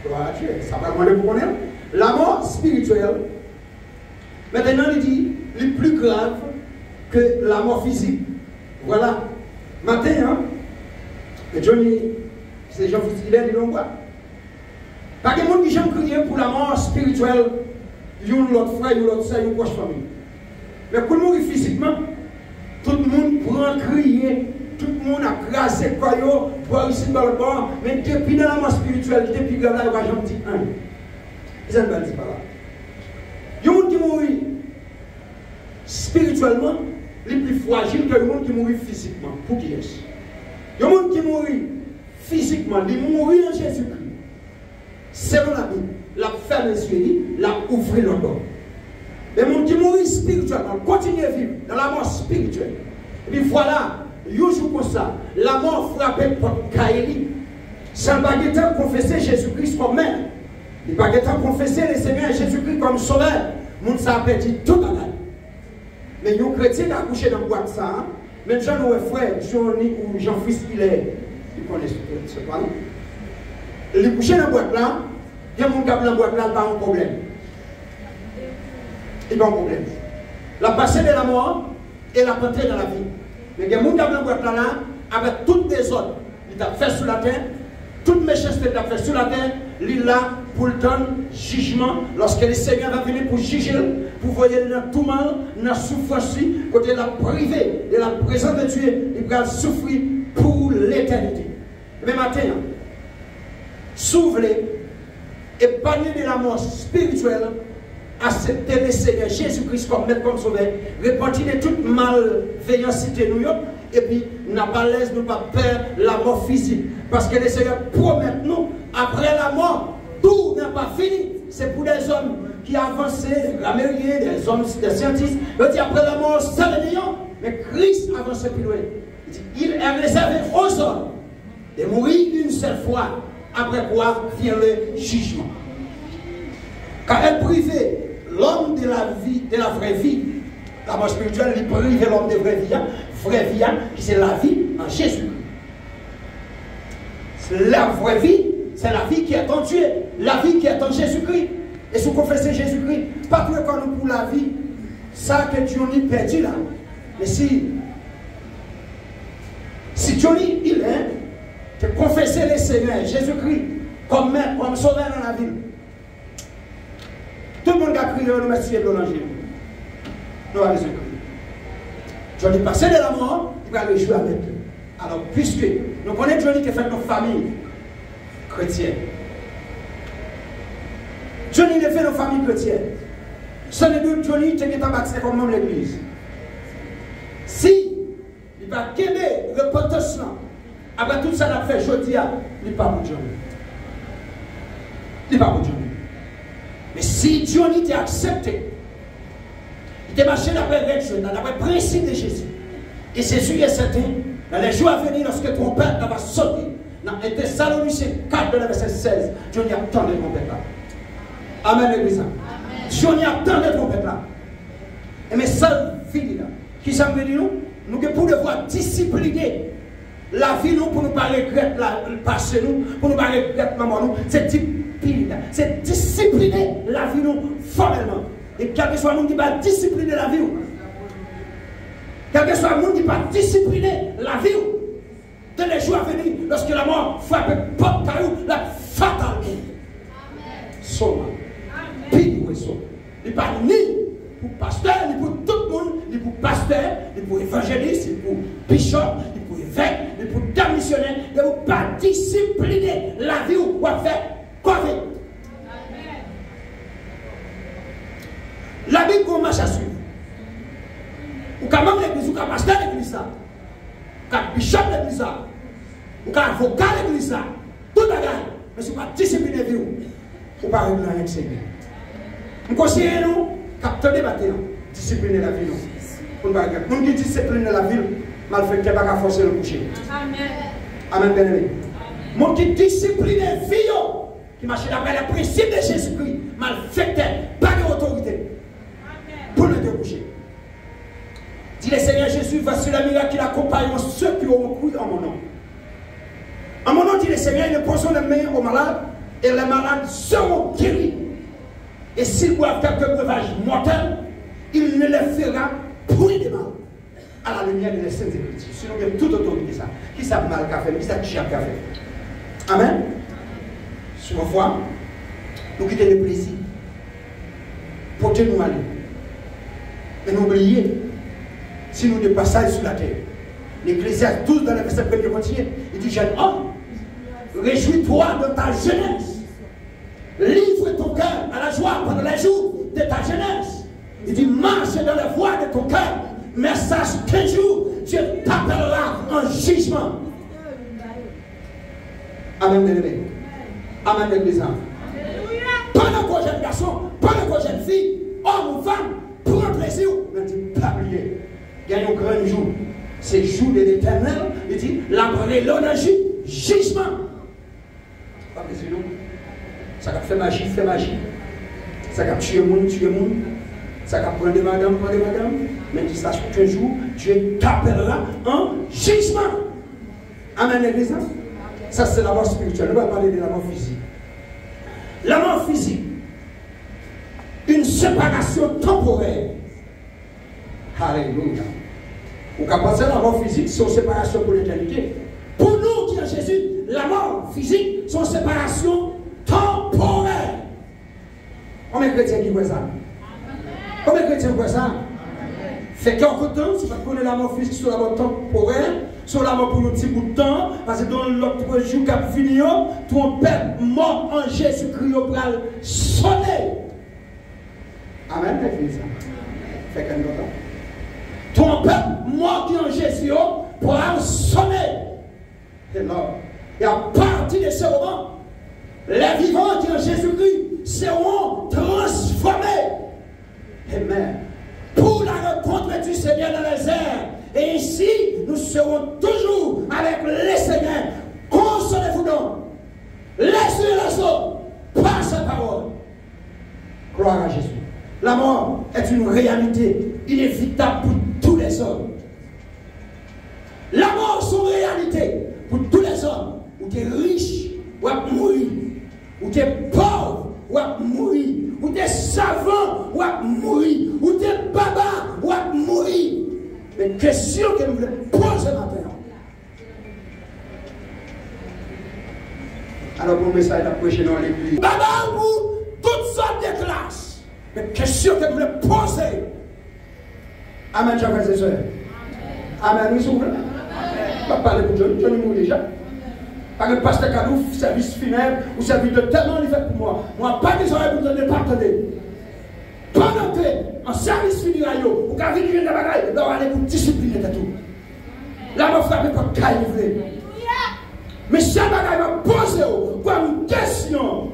Ça va demander pour connaître. La mort spirituelle, maintenant il dit, est plus grave que la mort physique. Voilà. Matin, hein, et Johnny, c'est Jean Foustilaire, il l'ont pas de monde qui j'aime crier pour la mort spirituelle, yon l'autre frère, yon l'autre soeur, yon proche famille. Mais pour mourir physiquement, tout le monde prend crier, tout le monde a crasé quoi yo, pour ici dans le bord, mais depuis dans la mort spirituelle, depuis que là, il va jamais dire un. Ils ne veulent pas là. Yon monde qui mourit spirituellement, les plus fragiles que le monde qui mourit physiquement. Pour qui est-ce? Le monde qui mourit physiquement, il mourit en Jésus-Christ. Selon la Bible, la ferme les yeux, la ouvrir le dos. Le monde qui mourit spirituellement, continue à vivre dans la mort spirituelle. Et puis voilà, un jour comme ça, la mort frappait pour Kaéli. Sans pas de temps confesser Jésus-Christ comme maître. Il pas de temps confesser le Seigneur Jésus-Christ comme sauveur. Le monde s'est perdu tout à l'heure. Mais les chrétiens qui ont accouché dans la boîte ça, même Jean nos frères, Johnny ou Jean-Fils Hilaire, ils connaissent ce pas. Les coucher dans la boîte là, il y a des gens qui ont dans la boîte là, pas un problème. Il n'y a pas un problème. La passée de la mort et la portée dans la vie. Mais il y a des gens qui ont dans la boîte là, avec toutes les ordres, il a fait sur la terre, toute méchanceté qu'il a fait sur la terre, il est là pour le temps jugement, lorsque le Seigneur va venir pour juger, pour voir dans tout mal, dans la souffrance, côté la privée de la présence de Dieu, il va souffrir pour l'éternité. Mais maintenant, s'ouvrir et panier de la mort spirituelle, accepter le Seigneur Jésus-Christ comme maître, comme sauveur, repentir de toute malveillance de nous, et puis n'a pas l'aise, nous pas peur la mort physique. Parce que le Seigneur promet nous, après la mort, tout n'est pas fini. C'est pour des hommes qui avancent, des grammairiens, des hommes, des scientifiques. Il dit après la mort, c'est le néant. Mais Christ avance plus loin. Il est réservé aux hommes de mourir une seule fois, après quoi vient le jugement. Car elle privait l'homme de la vie, de la vraie vie. La mort spirituelle, il privait l'homme de vraie vie, qui c'est la vie en Jésus. La vraie vie, c'est la vie qui est en Dieu, la vie qui est en Jésus-Christ. Et si vous confessez Jésus-Christ, pas tout comme nous pour la vie, ça que Johnny perdu là. Mais si Johnny, il est, de confesser le Seigneur, Jésus-Christ, comme maître, comme sauveur dans la ville. Tout le monde a crié le Messie de l'Angile. Nous avons Jésus-Christ. Johnny passé de la mort, il va le jouer avec eux. Alors, puisque nous connaissons Johnny qui fait nos familles chrétiennes. Johnny qui fait nos familles chrétiennes. Ce n'est pas Johnny qui est baptisé comme membre de l'église. Si il va quitter le potentiel, après tout ça, il a fait jeudi, il n'est pas pour Johnny. Il n'est pas pour Johnny. Mais si Johnny t'a accepté, il t'a marché d'après le principe de Jésus. Et Jésus est certain, dans les jours à venir, lorsque ton père va sauter, dans les Thessaloniciens 4, verset 16, Johnny attend de trompette là. Amen, l'église. Johnny attend de trompette là. Et mes seuls filles là, qui s'en veut dire nous pour devoir discipliner la vie nous pour ne pas regretter le passé nous, pour ne pas regretter maman nous, c'est discipliner la vie nous formellement. Et quel que soit le monde qui va discipliner la vie, quel que soit le monde qui va discipliner la vie, de les jours à venir, lorsque la mort frappe porte caillou, la fatale. Soma. Puis nous sommes. Il pas ni pour pasteur, ni pour tout le monde, ni pour pasteur, ni pour évangéliste, ni pour bishop, ni pour évêque, ni pour dame missionnaire. Ne vous pas discipliner la vie ou quoi faire COVID. La Bible qu'on marche à suivre. Ou quand même l'église, ou quand pasteur l'église, ou quand bishop l'église, ou quand avocat l'église, tout à l'heure. Mais si vous ne pas discipliner la vie, vous ne pouvez pas régler rien de Seigneur. Nous conseillons nous, capter des batailles, discipliner la vie. Nous qui disciplinent la vie, mal fait, qui n'a pas forcer le coucher. Amen. Amen, bien aimé. Nous qui disciplinent la vie, qui marche d'après les principes de Jésus-Christ, mal fait, pas d'autorité. Pour le déboucher. Dit le Seigneur Jésus, voici la miracle qui accompagne ceux qui auront cru en mon nom. En mon nom, dit le Seigneur, ils poseront les mains aux malades et les malades seront guéris. Et s'ils boivent quelques breuvages mortels, il ne les fera point de mal à la lumière de la Sainte Écriture. Sinon, il y a toute autorité ça. Qui ça mal qu'a fait, qui ça qui a fait. Amen. Sur ma foi, nous quittons le plaisir. Portez-nous aller. Et n'oubliez, si nous de passage sur la terre, l'Ecclésiaste 12 dans le verset 1er continue, il dit, jeune homme, réjouis-toi de ta jeunesse. Livre ton cœur à la joie pendant les jours de ta jeunesse. Il dit, marche dans la voie de ton cœur, mais sache qu'un jour, Dieu t'appellera en jugement. Amen, bien-aimé. Amen, l'église. Pendant qu'on jeune garçon, pendant qu'on jeune fille, homme ou femme, pour un plaisir, mais dit, pas oublier. Il y a un grand jour. C'est le jour de l'éternel. Il dit, la l'onagie, jugement. Pas plaisir, non? Ça a fait magie, fait magie. Ça a tué le monde, tué le monde. Ça a prendre des madames, prendre des madames. Mais tu saches qu'un jour, Dieu t'appellera en jugement. Amen, l'église. Ça, c'est la mort spirituelle. On va parler de la mort physique. La mort physique, une séparation temporaire. Alléluia. Ou qu'à passer la mort physique, c'est une séparation pour l'éternité. Pour nous qui en Jésus, la mort physique, c'est une séparation temporaire. Combien de chrétiens qui voient ça? Combien de chrétiens voient ça? Fait qu'en temps, c'est parce qu'on est la mort physique sur la mort temporaire, sur la mort pour un petit bout de temps, parce que dans l'autre jour qui a fini, ton père mort en Jésus-Christ au bras sonné. Amen, l'église. Fait qu'un autre. Ton peuple mort qui en Jésus pourra sonner. Et à partir de ce moment, Les vivants qui en Jésus-Christ seront transformés. Amen. Pour la rencontre du Seigneur dans les airs. Et ici, nous serons toujours avec le Seigneur. Consolez-vous donc. Laissez les autres par sa parole. Gloire à Jésus. La mort est une réalité inévitable pour tous les hommes. La mort est une réalité pour tous les hommes. Ou tu es riche, ou tu es mourir. Ou tu es pauvre, ou tu es mourir. Ou tu es savant, ou tu es mourir. Ou tu es baba, ou tu es mourir. Mais question que nous voulons poser maintenant. Alors, pour le message à prêcher dans l'église. Baba, pour toutes sortes de classes. Mais question que nous voulons poser. Amen, chers frères et sœurs. Amen, nous sommes là. Je ne vais pas parler pour Johnny, Johnny mourut déjà. Parce que pasteur Kadou, service funèbre, ou service de tellement il fait pour moi. Moi, pas des oreilles pour donner, pas attendez. Pendant que, en service funéraire, ou quand vous venez de la bagaille, vous allez aller pour discipliner tout. Là, je frappe comme Kaï, vous voulez. Mais chaque bagaille m'a posé comme une question.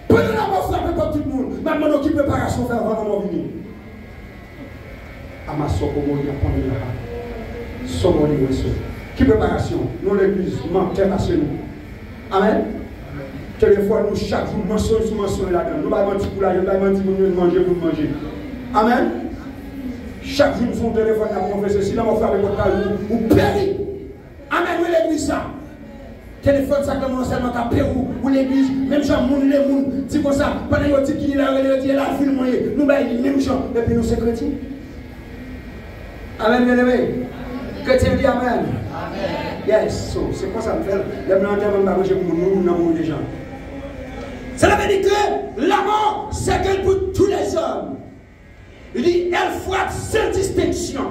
Pendant que je frappe comme tout le monde, je m'en occupe de préparation faire avant mon venir. À ma soeur, comment il a pris là. Sommes les réseaux. Qui préparation? Nous, l'église, manquons à nous. Amen. Téléphone, nous, chaque jour, mentionne sur mentionne là-dedans. Nous, pas mentir pour la nous, pas mentir pour nous manger, pour manger. Amen. Chaque jour, nous faisons téléphone à confesser. Si là, on fait avec votre cas, vous périt. Amen, oui, l'église, ça. Téléphone, ça commence seulement à Pérou, ou l'église, même gens, moun, les moun, dit comme ça, pendant que vous dites qu'il est là, il est là, il est nous, les mêmes gens, et puis nous, c'est chrétien. Amen, bien aimé. Chrétien dit Amen. Amen. Yes, so, c'est quoi ça me fait? Le blanc de même manger pour nous, nous avons des gens. Cela veut dire que la mort, c'est qu'elle pour tous les hommes. Il dit, elle frappe sans distinction.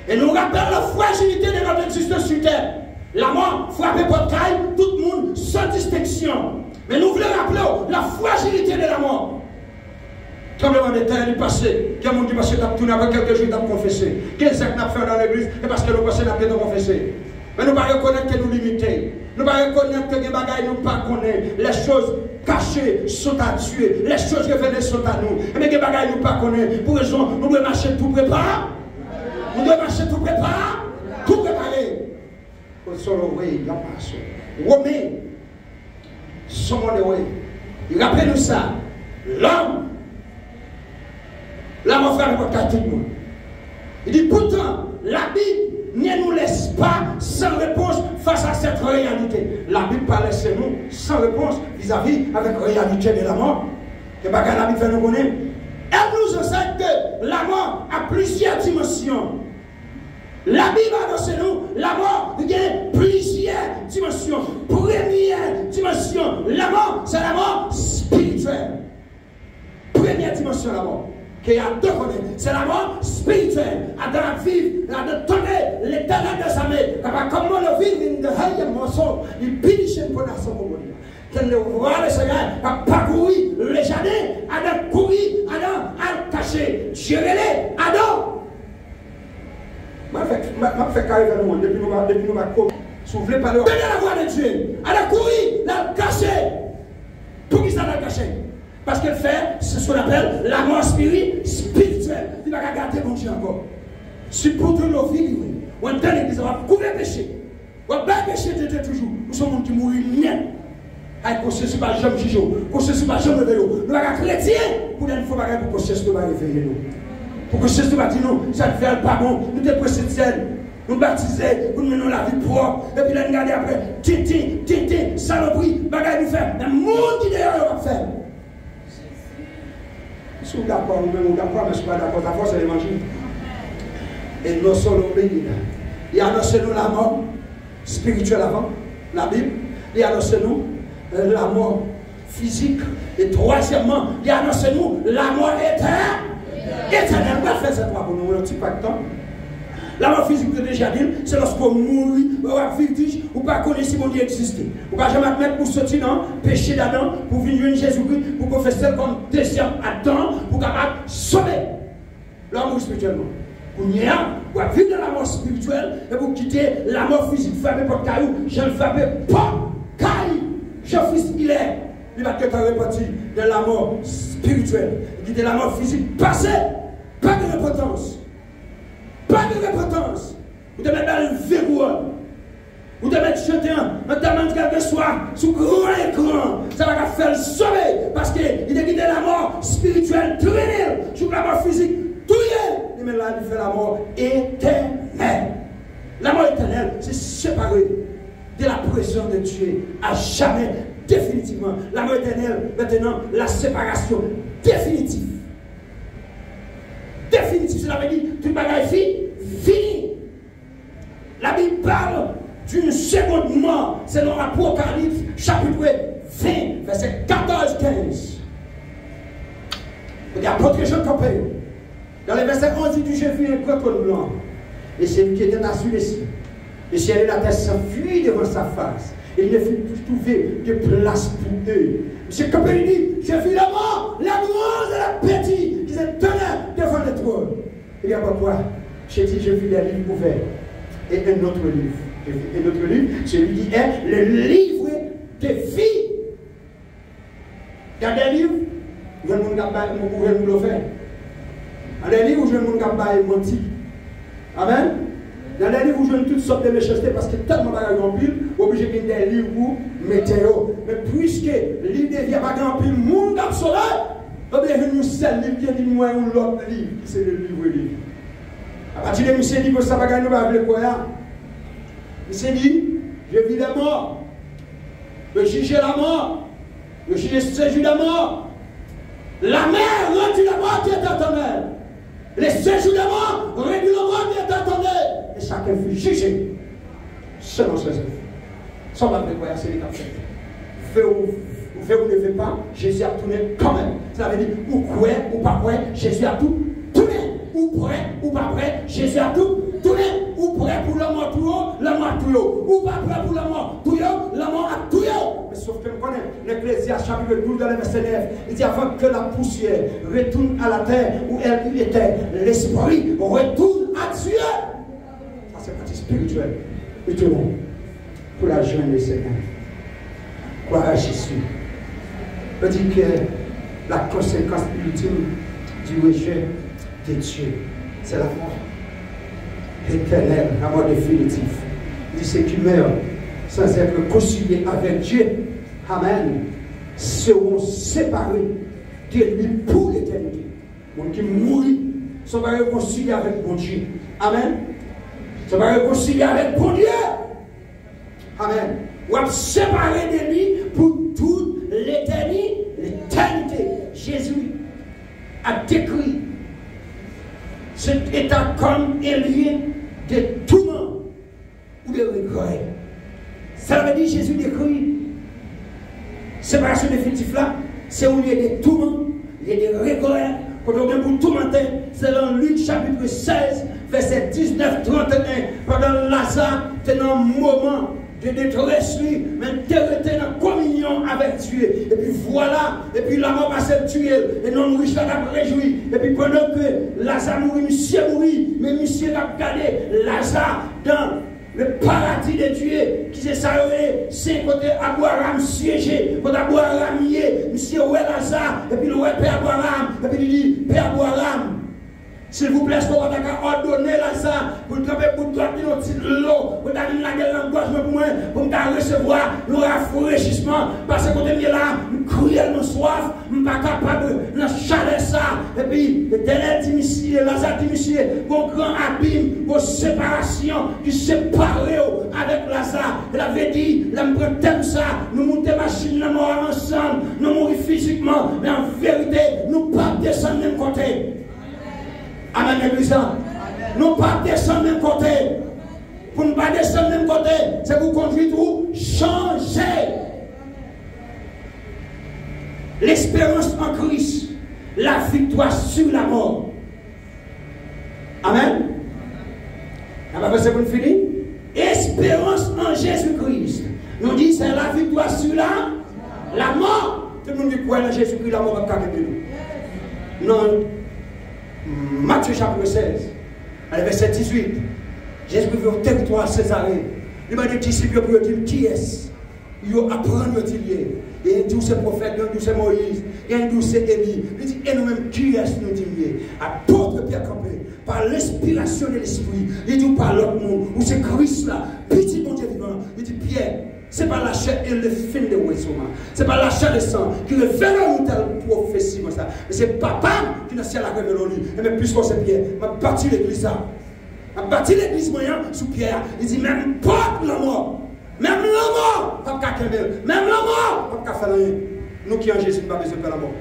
Et nous rappelle la fragilité de notre existence sur terre. La mort frappe votre caille, tout le monde sans distinction. Mais nous voulons rappeler la fragilité de la mort. Comme le de terre est passé, qu'il y a monde qui passe à tourner avec quelques jours à confesser. Qu'est-ce que nous avons fait dans l'église? Et parce que nous passons à confesser. Mais nous ne pouvons pas reconnaître que nous limitons. Nous ne pouvons pas reconnaître que les bagailles nous ne connaissons pas. Les choses cachées sont à tuer. Les choses révélées sont à nous. Mais les bagailles nous ne connaissons pas. Pour raison, nous devons marcher tout préparé. Nous devons marcher tout préparé. Tout préparé. Il y a pas Romain, son way. Il rappelle nous ça. L'homme. Là, mon frère, tout le monde. Il dit pourtant, la Bible ne nous laisse pas sans réponse face à cette réalité. La Bible ne pas laisser nous sans réponse vis-à-vis avec la réalité de la mort. Que la Bible fait nous connaître. Elle nous enseigne que la mort a plusieurs dimensions. La Bible annonce nous la mort a plusieurs dimensions. Première dimension, la mort, c'est la mort spirituelle. Première dimension, la mort. Qui a deux connaître. C'est la mort spirituelle. À dans la vie, à de donner l'éternel de sa mère. Comment le vivre, il ne haye mon son. Il piniche pour la son pour moi. Quand le voir le Seigneur a parcouru les jardins, à courir, à cacher. Dieu est Adam. Je fais carré vers nous, depuis nous va si vous voulez parler, venez la voix de Dieu. À courir, à cacher. Pour qui ça l'a caché? Parce qu'elle fait ce qu'on appelle la mort spirituelle. Il va garder mon Dieu encore. Si pour tout nos vies, on entend l'église, on va couvrir le péché. On va pécher de Dieu toujours. Nous sommes gens qui mourent rien. Aïe, qu'on se pas jamais juger, qu'on se pas jamais réveiller. Nous sommes chrétiens pour une fois pour qu'on se pas réveiller nous. Pour que ce soit dit nous, ça ne fait pas bon. Nous te précédons, nous baptiser, nous menons la vie propre. Et puis là, nous regardons après, tintin, saloperie, bagaille nous faire. Le monde qui d'ailleurs va faire. Si vous êtes d'accord, nous-mêmes, nous d'accord, mais si vous n'êtes pas d'accord, la force c'est l'évangile. Et nous sommes obéis. Il a annoncé nous la mort spirituelle avant, la Bible. Il a annoncé nous la mort physique. Et troisièmement, il a annoncé nous la mort éternelle. Éternel, on va faire cette trois pour nous, un petit pas de temps. La mort physique de déjà dit, c'est lorsqu'on mourit, on va vivre, ou pas connaître si mon Dieu existe. Ou pas jamais mettre pour sortir dans le péché d'Adam, pour venir Jésus-Christ, pour confesser comme deuxième Adam, pour capable sauver l'homme spirituellement. Pour vivre dans la mort spirituelle et pour quitter la mort physique, frappé par caillou, je ne frappe pas caillou. Jean-Fils, il va être reparti de la mort spirituelle, de la mort physique passée. Pas de repentance. Pas de repentance. Vous devez mettre le verrou. Vous devez chanter un demande quelque soir sous grand écran. Ça va faire le sauver parce qu'il est quitté la mort spirituelle, traîner sur la mort physique, tout est. Mais là, il fait la mort éternelle. La mort éternelle, c'est séparé de la présence de Dieu à jamais, définitivement. La mort éternelle, maintenant, la séparation définitive. Définitive, cela veut dire tout le bagage fini. La Bible parle d'une seconde mort, selon l'Apocalypse, chapitre 20, verset 14-15. Il y a d'autres gens qui payent. Dans les versets 11, il dit, j'ai vu un grand trône blanc. Et c'est lui qui était assis les cieux. Et ciel et la terre s'enfuient devant sa face. Et il ne fut plus trouvé de place pour eux. M. Capelli dit, j'ai vu la mort, la grande et la petite, qui se tenaient devant le trône. Et bien pourquoi? J'ai dit, j'ai vu des livres ouverts. Et un autre livre. J'ai vu un autre livre, celui qui est le livre de vie. Il y a des livres, où je ne peux pas faire. Il y a des livres où je ne peux pas mentir. Amen. Il y a des livres où je ne toutes sortes de méchanceté parce que tellement de grand pile, obligé de des livres où météo. Mais puisque l'idée vient pas grand pile, monde absolu, on est venu seul livre qui dit moi ou l'autre livre, qui c'est le livre. À partir de M. dit que ça va gagner, on va appeler quoi là? M. dit, je vis la mort, je juge la mort, je juge le séjour de la mort. La mer rendu la mort qui est dans ton air. Les séjours de la mort rendu la mort qui est dans ton air. Et chacun fut jugé selon ses œuvres. Sans la prévoyance, c'est les cas faits. Fait ou ne fait pas, Jésus a tourné quand même. Ça veut dire, ou croyez ou pas croyez, Jésus a tout tourné. Ou prêt ou pas prêt, Jésus a tout tourné. Ou prêt pour la mort tout haut, la mort tout haut. Ou pas prêt pour la mort tout haut, la mort a tout haut. Mais sauf que nous connaissons l'Ecclésiaste chapitre 12 dans le verset 9. Il dit avant que la poussière retourne à la terre où elle était, l'esprit retourne à Dieu. Ça c'est partie spirituelle. Et tout le monde, pour la jeune du Seigneur, croire à Jésus. On dit que la conséquence ultime du rejet de Dieu, c'est la mort éternelle, la mort définitive. Il dit ceux qui meurent sans être conciliés avec Dieu, amen, seront séparés de lui pour l'éternité. Les gens qui mourent sont pas réconciliés avec mon Dieu. Amen. Ils sont pas réconciliés avec mon Dieu. Amen. Ou être séparés de lui pour toute l'éternité. Jésus a décrit cet état comme un lieu de tourment ou de regret. Ça veut dire Jésus décrit séparation définitive là, c'est un lieu de tourment, lieu de regret. Quand on vient pour tourmenter, c'est dans Luc chapitre 16, verset 19-31. Pendant Lazare, c'est un moment de détresse, mais tu étais en communion avec Dieu. Et puis voilà, et puis la mort va se tuer, et non riche va réjouir. Et puis pendant que Lazare mourit, monsieur mourit, mais monsieur va regarder Lazare dans le paradis de Dieu, qui s'est salué, c'est côté Abraham siégé, côté Abraham yé, monsieur ouais Lazare, et puis le ouais Père Abraham, et puis il dit, Père Abraham, s'il vous plaît, est-ce qu'on va ordonner Lazare pour tremper pour toi de l'eau, pour t'amener la gueule dans le gorge pour moi, pour me recevoir le rafraîchissement, parce que quand tu es là, je crie mon soif, je ne suis pas capable de chaler ça. Et puis, l'éternel dit, monsieur, Lazare dit, monsieur, mon grand abîme, vos séparations, qui séparent avec Lazare. Elle avait dit, là, je prends ça, nous montons machine, nous mourons ensemble, nous mourons physiquement, mais en vérité, nous ne pas descendre de même côté. Amen, l'église. Nous ne pas descendre de même côté. Pour ne pas descendre de même côté, c'est pour conduire tout changer. L'espérance en Christ, la victoire sur la mort. Amen. Après, c'est pour finir. Espérance en Jésus-Christ. Nous dit c'est la victoire sur la mort. Tout le monde dit quoi dans Jésus-Christ, la mort va capter nous. Non. Matthieu chapitre 16, verset 18. Jésus vit au territoire Césarée. Il m'a dit disciples pour dire qui est-ce? ils apprennent à dire. Et tous ces prophètes, tous ces Moïse, et tous ces Élie, il dit, et nous-mêmes, qui est-ce nous dire? Apôtre Pierre Campé, par l'inspiration de l'Esprit, il dit, par l'autre monde, où c'est Christ là, petit bon Dieu vivant, il dit, Pierre, c'est pas la chair et le fin de Wesoma, c'est pas la chair et le sang qui révèle une telle prophétie, mais c'est papa qui n'a pas la révélé lui. Et même plus qu'on sait Pierre, m'a bâti l'église ça. M'a bâti l'église moyen sous Pierre. Il dit, même pas la mort. Même la mort, pas qu'à Kemel. Même la mort, pas qu'à faire rien. Nous qui en Jésus, pas besoin de faire la mort.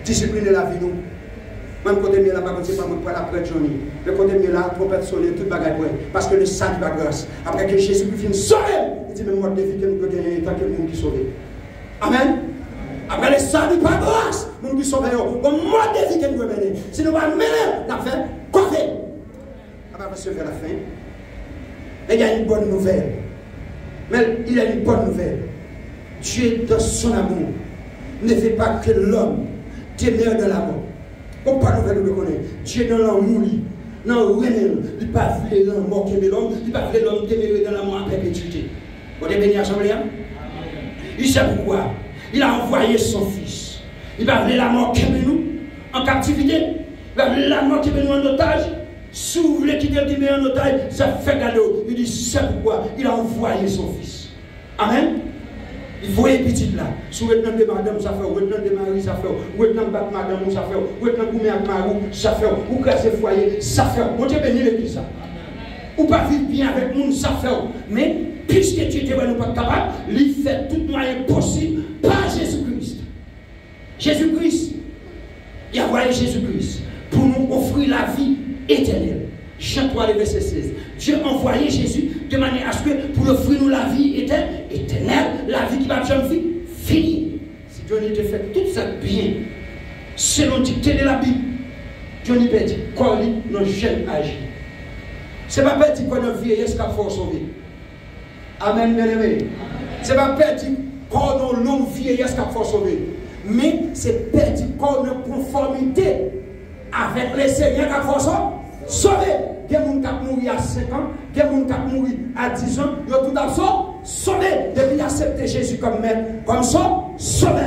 Discipliner la vie, nous. Même côté mieux là, pas c'est pas moi pour la prêtre Johnny. Le côté mieux là, trompette sonner, toute bagarre. Parce que le salut va grâce. Après que Jésus finit sauver, il dit, même moi, des vies que nous pouvons gagner tant que le monde qui sauve. Amen. Après le salut par grâce, nous qui sauvons, au mode de vie que nous pouvons mener. Si nous allons mener, la fin, quoi faire? Après, on va vers la fin. Et il y a une bonne nouvelle. Mais il y a une bonne nouvelle. Dieu, dans son amour, ne fait pas que l'homme demeure dans la mort. Comme pas nouvelle, nous le connaissons. Dieu, dans l'amour, dans le réel, il ne va pas vouloir l'homme mort qui est l'homme, il ne va pas vouloir l'homme demeurer dans la mort à perpétuité. Vous avez béni assemblée? Il sait pourquoi. Il a envoyé son fils. Il va vouloir la mort qui est nous en captivité. Il va vouloir la mort qui est nous en otage. Si vous voulez quitter le dîner en otage, ça fait cadeau. Il dit, c'est pourquoi il a envoyé son fils. Amen. Il faut une petite là. Si vous êtes dans des madame, ça fait. Vous êtes dans des maris, ça fait. Vous êtes dans des madame, ça fait. Vous êtes dans des maris, ça fait. Vous cassez le foyer, ça fait. Vous êtes béni l'église, ça. Ou pas vivre bien avec nous, ça fait. Mais, puisque Dieu était pas capable, il fait tout moyen possible par Jésus-Christ. Jésus-Christ, il a envoyé Jésus-Christ pour nous offrir la vie éternelle. Jean 3, verset 16. Dieu a envoyé Jésus de manière à ce que pour offrir nous la vie éternelle, la vie qui va jamais finir. Si Dieu te fait tout ça bien, selon dictée de la Bible, Dieu n'y peut dire qu'on lit nos jeunes âgés. Ce n'est pas perdu qu'on a vieillesse qu'il faut sauver. Amen, bien aimé. Ce n'est pas perdu qu'on a longue vieillesse qu'il faut sauver. Mais c'est perdu qu'on a conformité avec les seigneurs qu'il faut sauver. Il y a des gens qui ont mouru à 5 ans, il y a des gens qui ont mouru à 10 ans, ils ont tout à fait sauvé. Depuis accepter Jésus comme maître, comme ça, sauvé.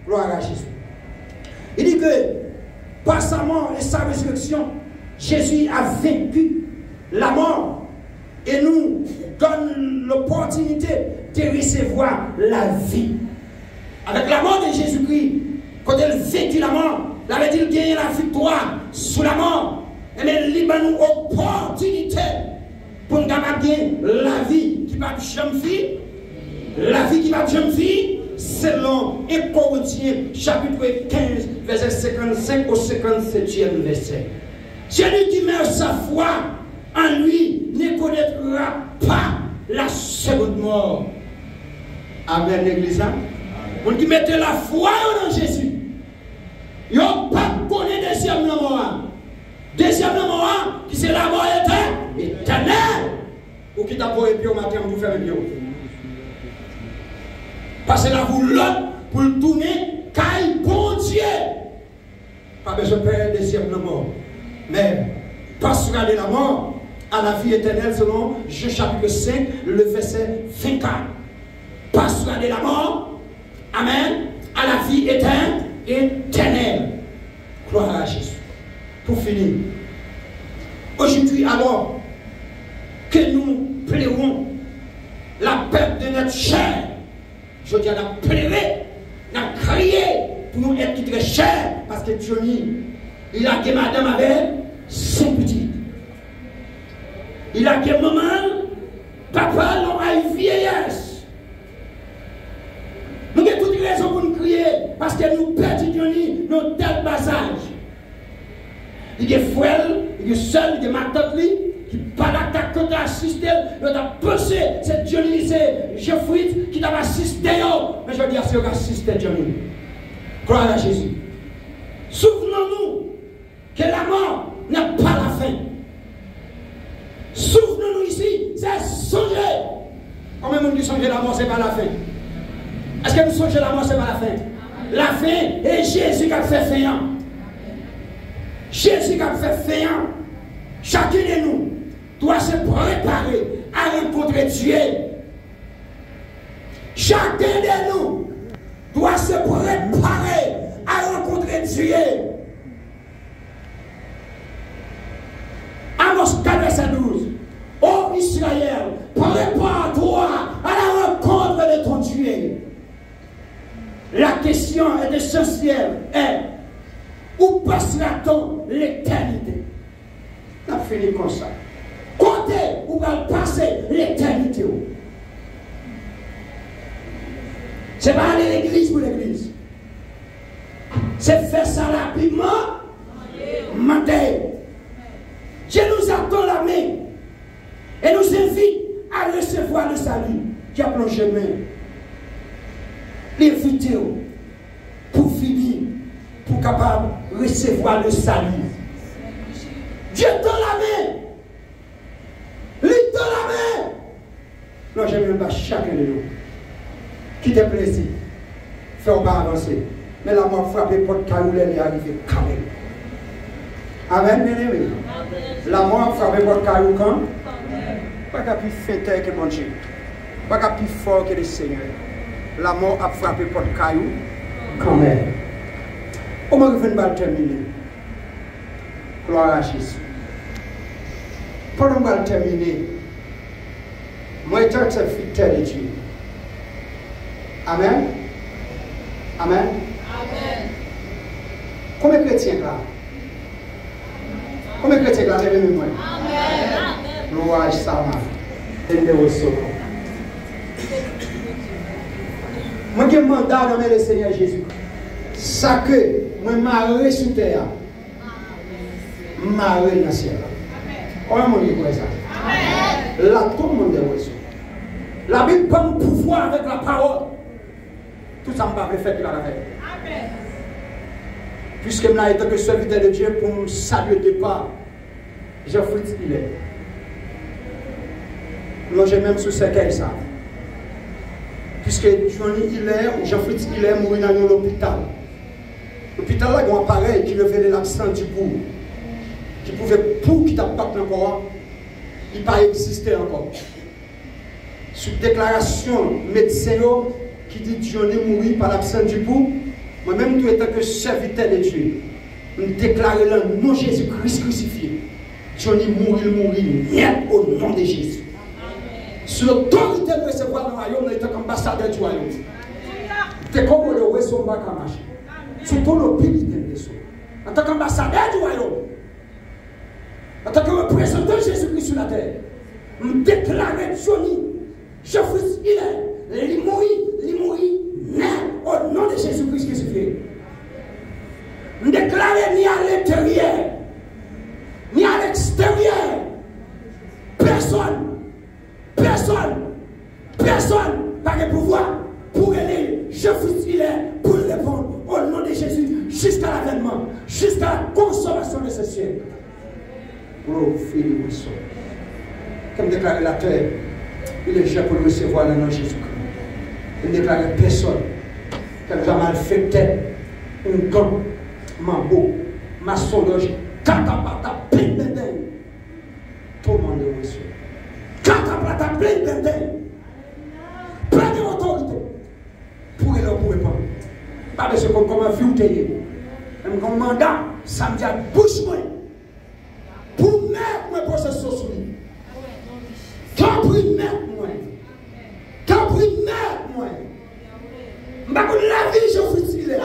Gloire à Jésus. Il dit que par sa mort et sa résurrection, Jésus a vaincu la mort et nous donne l'opportunité de recevoir la vie. Avec la mort de Jésus-Christ, quand il vaincu la mort, il avait dit qu'il gagnait la victoire sous la mort. Et bien, il a une opportunité pour nous gagner la vie qui va jamais finir. La vie qui va jamais finir, selon 1 Corinthiens, chapitre 15, verset 55 au 57e verset. Celui qui met sa foi en lui ne connaîtra pas la seconde mort. Amen, l'église. On qui mettait la foi en Jésus. Il n'y a pas connaître deuxième mort. Deuxième mort, qui c'est la mort éternelle. Ou qui t'a pour et puis au matin, vous faire le parce que là, vous l'autre pour le tourner, caille bon Dieu. Pas besoin de faire deuxième mort. Mais, passer la mort à la vie éternelle selon Jean chapitre 5, le verset 24. Passer la mort, amen, à la vie éternelle. Gloire à Jésus. Pour finir, aujourd'hui alors que nous pleurons la perte de notre chair, je dis à la pleurer, à crier pour nous être très chers, parce que Johnny, il a que madame avec son petit. Il a que maman, papa, l'on a une vieillesse. Nous avons toutes les raisons pour nous crier, parce que nous perdons Johnny, nos tel passage. Il y a frère, il y a seul, il y a ma tante qui parle à ta côté assisté, il a pensé, c'est Johnny, c'est Geoffrey qui t'a assisté. Mais je veux dire, c'est qu'il a assisté Johnny. Gloire à Jésus. Souvenons-nous que la mort n'est pas la fin. Souvenons-nous ici, c'est songer. Combien de monde qui songe la mort, c'est pas la fin? Est-ce que nous songeons la mort, c'est pas la fin? La fin est Jésus qui a fait fin. Jésus qui a fait fin. Chacun de nous doit se préparer à rencontrer Dieu. Chacun de nous doit se préparer à rencontrer Dieu. Amos 4, verset 12. Ô Israël, prépare-toi à la rencontre de ton Dieu. La question est essentielle. Où passera-t-on l'éternité? On a fini comme ça. Comptez où va passer l'éternité. C'est pas aller à l'église pour l'église. C'est faire ça rapidement. Mentir. Dieu nous attend la main et nous invite à recevoir le salut qui a plongé main. L'inviter pour finir, pour capable de recevoir le salut. Dieu tend la main. Lui tend la main. Non, j'aime pas chacun de nous. Qui te plaisir. Fais-on pas avancer. Mais la mort frappée pour caillou, elle est arrivée quand même. Amen, bien aimé. La mort frappée pour caillou quand? Pas qu'à plus fêter que mon Dieu. Pas qu'à plus fort que le Seigneur. La mort a frappé pour caillou quand même. Comment vous venez de terminer? Gloire à Jésus. Pendant que vous terminer, moi, je suis fidèle de Dieu. Amen. Amen. Amen. Combien de chrétiens là? Combien de chrétiens là? Levez-moi. Amen. Gloire à Sama. Moi, j'ai mandat dans le Seigneur Jésus. Ça que moi, marre sous terre. Marre dans le ciel. Comment on dit ça? Là, tout le monde est reçu. La Bible peut nous pouvoir avec la parole. Tout ça, je ne vais pas faire qu'il va faire. Puisque je suis été que serviteur de Dieu pour me saluer de départ, Jean-Fritz Hilaire. Moi, j'ai même sous ce qu'elle ça. Puisque Johnny Hilaire ou Jean-Fritz Hilaire mourit dans l'hôpital. L'hôpital là, il y a un appareil qui révélait l'accent du pouls. Qui pouvait pour qui t'a pas encore, il n'a pas existé encore. Sur déclaration médecin qui dit Johnny mourit par l'absence du pouls, moi-même, tout étant que serviteur de Dieu, je déclare le nom de Jésus-Christ crucifié. Johnny mourit net au nom de Jésus. Sur l'autorité de recevoir le royaume, nous sommes ambassadeurs du royaume. C'est comme le recevoir va marcher. C'est tout le pays de Jésus. En tant qu'ambassadeur du royaume, en tant que représentant de Jésus-Christ sur la terre, nous déclarons Johnny, Jean-Fritz Hilaire, il mourit, net au nom de Jésus-Christ crucifié. Nous déclarons ni à l'intérieur, ni à l'extérieur, personne n'a le pouvoir pour aider Jean-Fritz Hilaire pour répondre au nom de Jésus jusqu'à l'avènement, jusqu'à la consommation de ce ciel. Oh, Philippe Wilson. Comme déclaré la terre, il est déjà pour le recevoir le nom de Jésus-Christ. Il déclare personne qui nous a malfecté, un gant, mambo, maçonnerie, catapata, plein de dingue. Tout le monde est reçu. Catapata, plein de dingue. Plein d'autorité. Pour les répondre. Pas de ce qu'on commence à faire. Même comme mandat, ça me dit à bouche moi. Pour mettre mes possessions sur lui. Quand pour mettre moi. Quand pour mettre moi. Je ne sais pas la vie, Jean-Fritz Hilaire.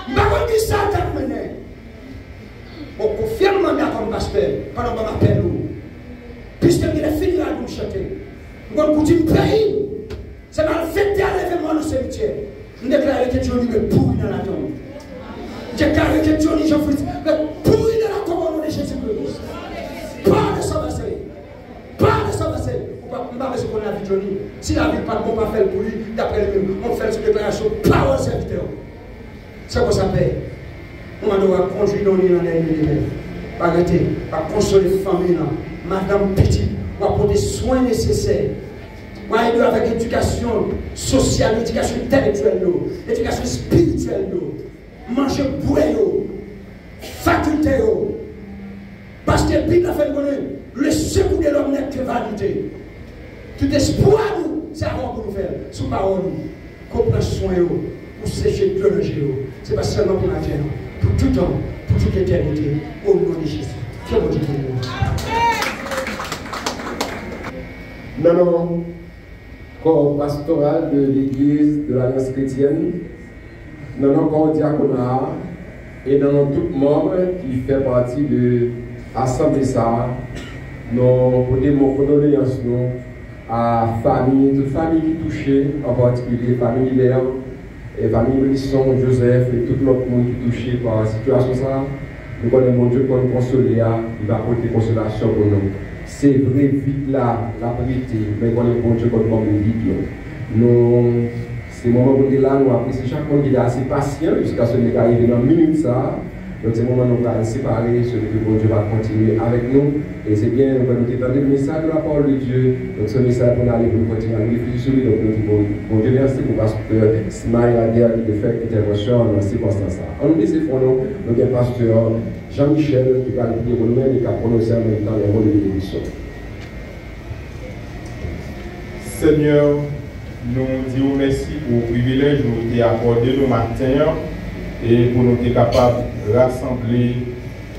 Je ne sais pas qui ça t'a mené. On confirme mandat comme pasteur pendant que je m'appelle. Puisque il est fini à nous chanter. Je vais dire pays. C'est mal fêté à l'événement du cimetière. Je déclare que Johnny me pourrit dans la tombe. Je déclare que Johnny Jean-Fritz me pourrit dans la tombe au nom de Jésus-Christ. Pas de s'avancer. Pas de s'avancer. On ne va pas se connaître la vie de Johnny. Si la vie n'est pas bon, on va faire pour lui. D'après lui, on fait cette déclaration. Pas au serviteur. C'est quoi ça paye? On doit conduire dans les derniers. Arrêtez. Pas consoler les familles. Madame Petit. On va prendre des soins nécessaires. On va aider avec éducation sociale, éducation intellectuelle, éducation spirituelle, manger boire, faculté. Parce que la Bible a fait le secours de l'homme n'est que vanité. Tout espoir, nous, c'est avant pour nous faire. Sous parole, qu'on prenne soin pour sécher le danger. Ce n'est pas seulement pour la terre, pour tout temps, pour toute l'éternité, au nom de Jésus. Que bon Dieu nous. Non, corps pastoral de l'Église de l'Alliance chrétienne, non, corps diaconat, et dans tout membre qui fait partie de l'Assemblée ça, nous portons mon condoléances à famille, toute famille qui est touchée, en particulier famille Hilaire, et famille Brisson, Joseph et tout l'autre monde qui est touché par la situation ça. Nous connaissons mon Dieu pour nous consoler, il va porter consolation pour nous. C'est vrai, vite là, la vérité, mais qu'on est bon Dieu pour nous vite. Nous, c'est le moment où nous sommes là, nous apprécions chaque monde qui est assez patient jusqu'à ce qu'il arrive dans une minute ça. Donc c'est le moment où nous allons séparer, ce que bon Dieu va continuer avec nous. Et c'est bien, nous allons entendre le message de la parole de Dieu. Donc ce message, on allait pour continuer à réfléchir sur lui. Donc nous disons, bon Dieu, merci pour pasteur Smaïl Aguerre de faire intervention dans ces circonstances. On nous dit, c'est pour nous, donc un pasteur Jean-Michel qui va prier pour nous-mêmes et qui a prononcé en même temps les rôles de bénédiction. Seigneur, nous disons merci pour le privilège que nous avons accordé le matin et pour nous être capables de rassembler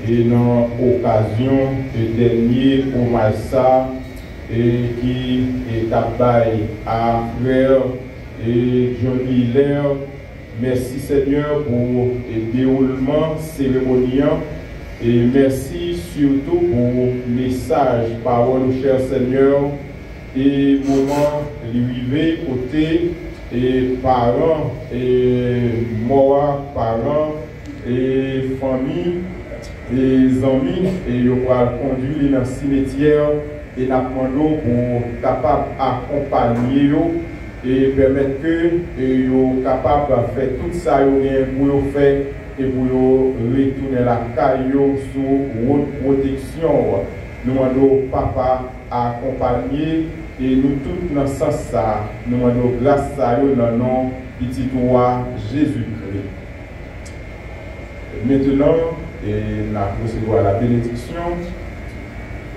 et dans l'occasion de dernier hommage ça et qui est abaye à frère et Johnny Hilaire. Merci Seigneur pour le déroulement cérémonial et merci surtout pour le message, parole cher Seigneur et moment arrivé côté et parents et moi parents et famille et amis et on va conduire dans le cimetière et la prendre pour capable accompagner et permettre que yo capable de faire tout ça pour faire et pour retourner la caillou sous haute protection. Nous demandons papa accompagner et nous tous dans ce sens ça nous demandons grâce à eux dans le nom petit roi Jésus-Christ. Maintenant nous recevons la bénédiction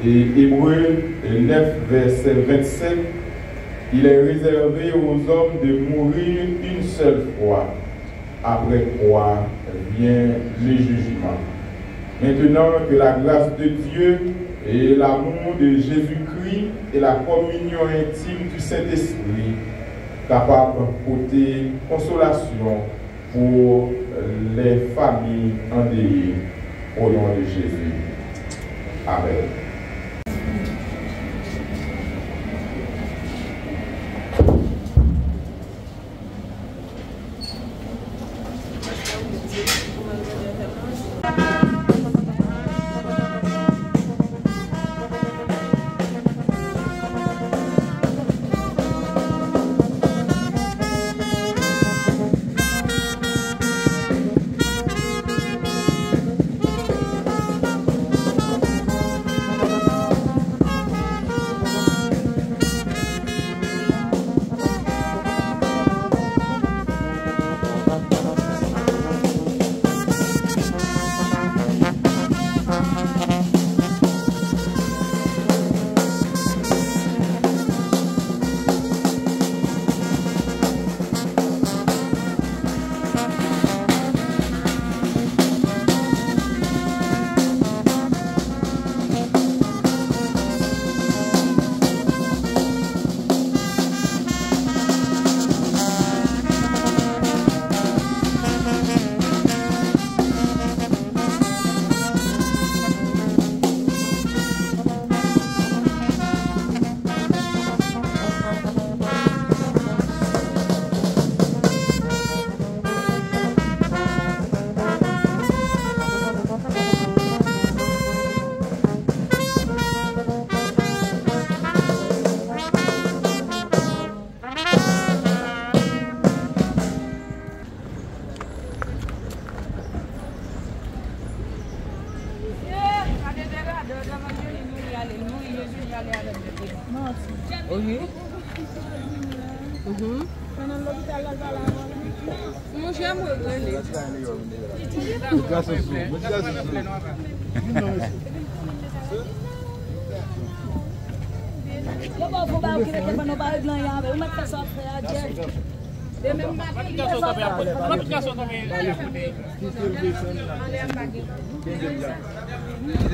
et Hébreux 9 verset 27. Il est réservé aux hommes de mourir une seule fois, après quoi vient le jugement. Maintenant que la grâce de Dieu et l'amour de Jésus-Christ et la communion intime du Saint-Esprit capable de porter consolation pour les familles endeuillées au nom de Jésus. Amen.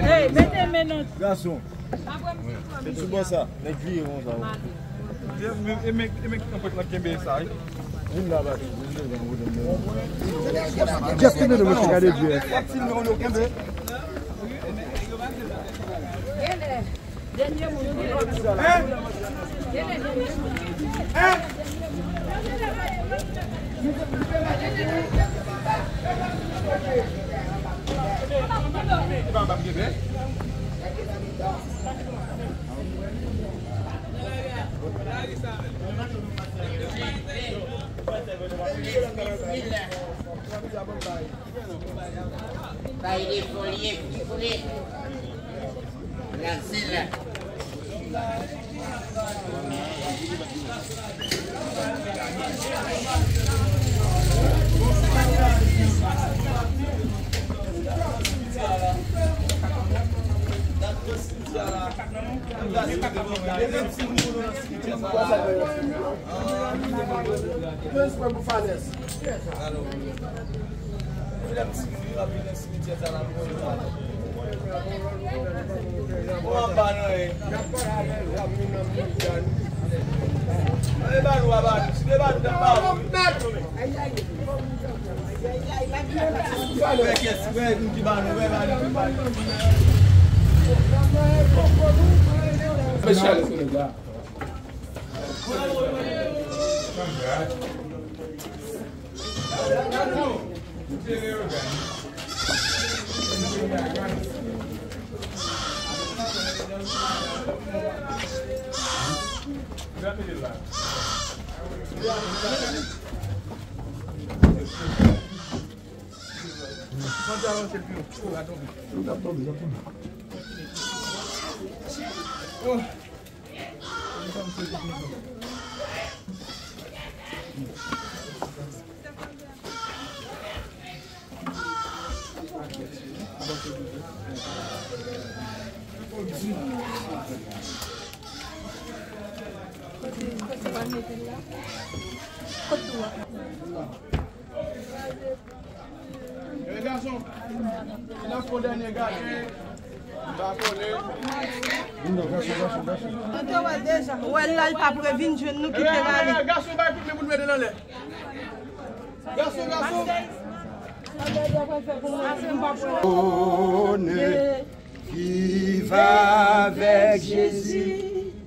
Hey, mettez-moi notre Garçon. C'est bon ça. Les cuirs, on ça. Et mec, on peut la kembe ça. Une là-bas. Qu'est-ce que nous devons regarder Dieu? Les garçons, il a pour dernier gars. Ouais, là, il pas pour venir, je nous quitter là. Garçon, va écouter vous mettre dans l'air. Garçon. Qui va avec Jésus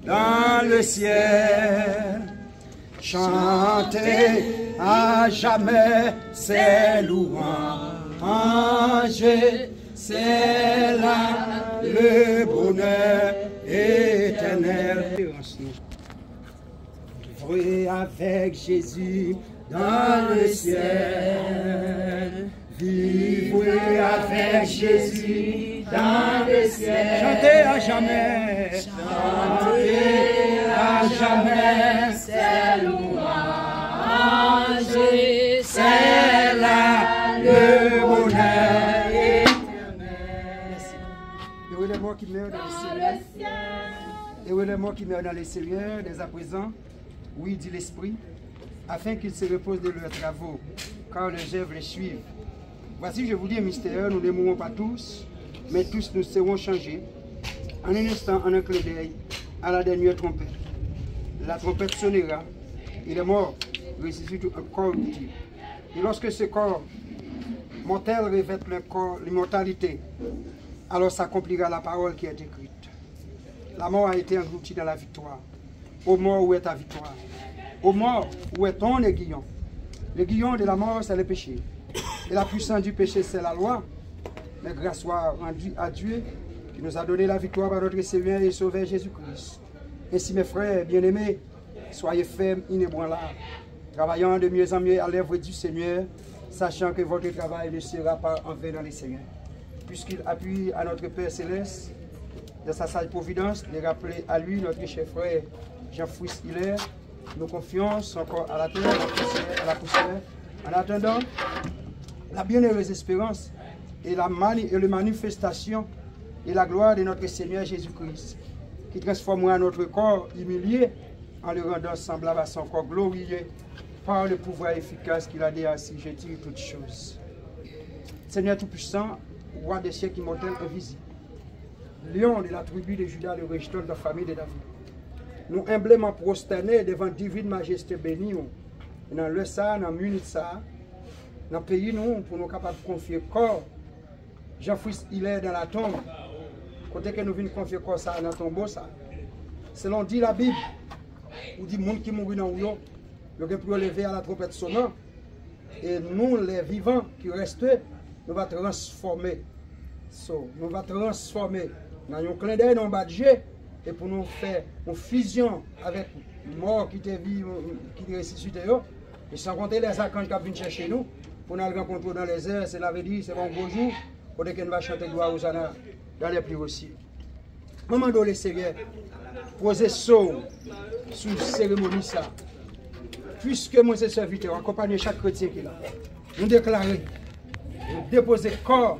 dans le ciel, chanter à jamais ses louanges, c'est là le bonheur éternel. Vivre avec Jésus dans le ciel, vivre avec Jésus dans le ciel, chanter à jamais, c'est louange, c'est là le bonheur éternel. Et oui, les morts qui meurent dans le Seigneur, et oui, les morts qui meurent dans le Seigneur, dès à présent, oui, dit l'Esprit, afin qu'ils se reposent de leurs travaux, car leurs œuvres les suivent. Voici, je vous dis un mystère, nous ne mourrons pas tous, mais tous nous serons changés. En un instant, en un clin d'œil, à la dernière trompette. La trompette sonnera, et les morts ressuscitent un corps utile. Et lorsque ce corps mortel revêt le corps, l'immortalité, alors s'accomplira la parole qui est écrite. La mort a été engloutie dans la victoire. Ô mort, où est ta victoire? Ô mort, où est ton aiguillon? L'aiguillon de la mort, c'est le péché. Et la puissance du péché, c'est la loi. Mais grâce soit rendue à Dieu, qui nous a donné la victoire par notre Seigneur et Sauveur Jésus-Christ. Ainsi, mes frères bien-aimés, soyez fermes, inébranlables, travaillant de mieux en mieux à l'œuvre du Seigneur, sachant que votre travail ne sera pas en vain dans le Seigneur. Puisqu'il appuie à notre Père Céleste, de sa sage providence, de rappeler à lui notre cher frère Jean-Fouis Hilaire, nos confiances encore à la terre, à la poussière, en attendant la bienheureuse espérance et la manifestation et la gloire de notre Seigneur Jésus-Christ. qui transformera notre corps humilié en le rendant semblable à son corps glorieux par le pouvoir efficace qu'il a déjà assis, je tire toutes choses. Seigneur Tout-Puissant, roi des siècles immortels invisibles, lion de la tribu de Judas, le rejeton de la famille de David, nous humblement prosternés devant divine majesté bénie, dans le ça, dans le minute ça, dans le pays, nous, pour nous capables de confier corps. Jean-Fils, il est dans la tombe. Côté que nous venons confier corps ça dans le tombeau, ça. Selon dit la Bible, ou dit monde qui mourut dans l'eau, il aurait pu lever à la trompette sonnante. Et nous, les vivants qui restent, nous va transformer. Nous va transformer dans un clin d'œil, dans un badge, et pour nous faire une fusion avec mort qui était vie, qui est ressuscité, et sans compter les archanges qui viennent chercher nous, pour nous rencontrer dans les airs, c'est la veut dire, c'est un beau jour, pour que nous va chanter gloire aux années dans les plus aussi. Maman de le Seigneur, poser sur la cérémonie ça. Puisque moi c'est serviteur, accompagner chaque chrétien qui est là. Nous déclarer, nous déposer corps,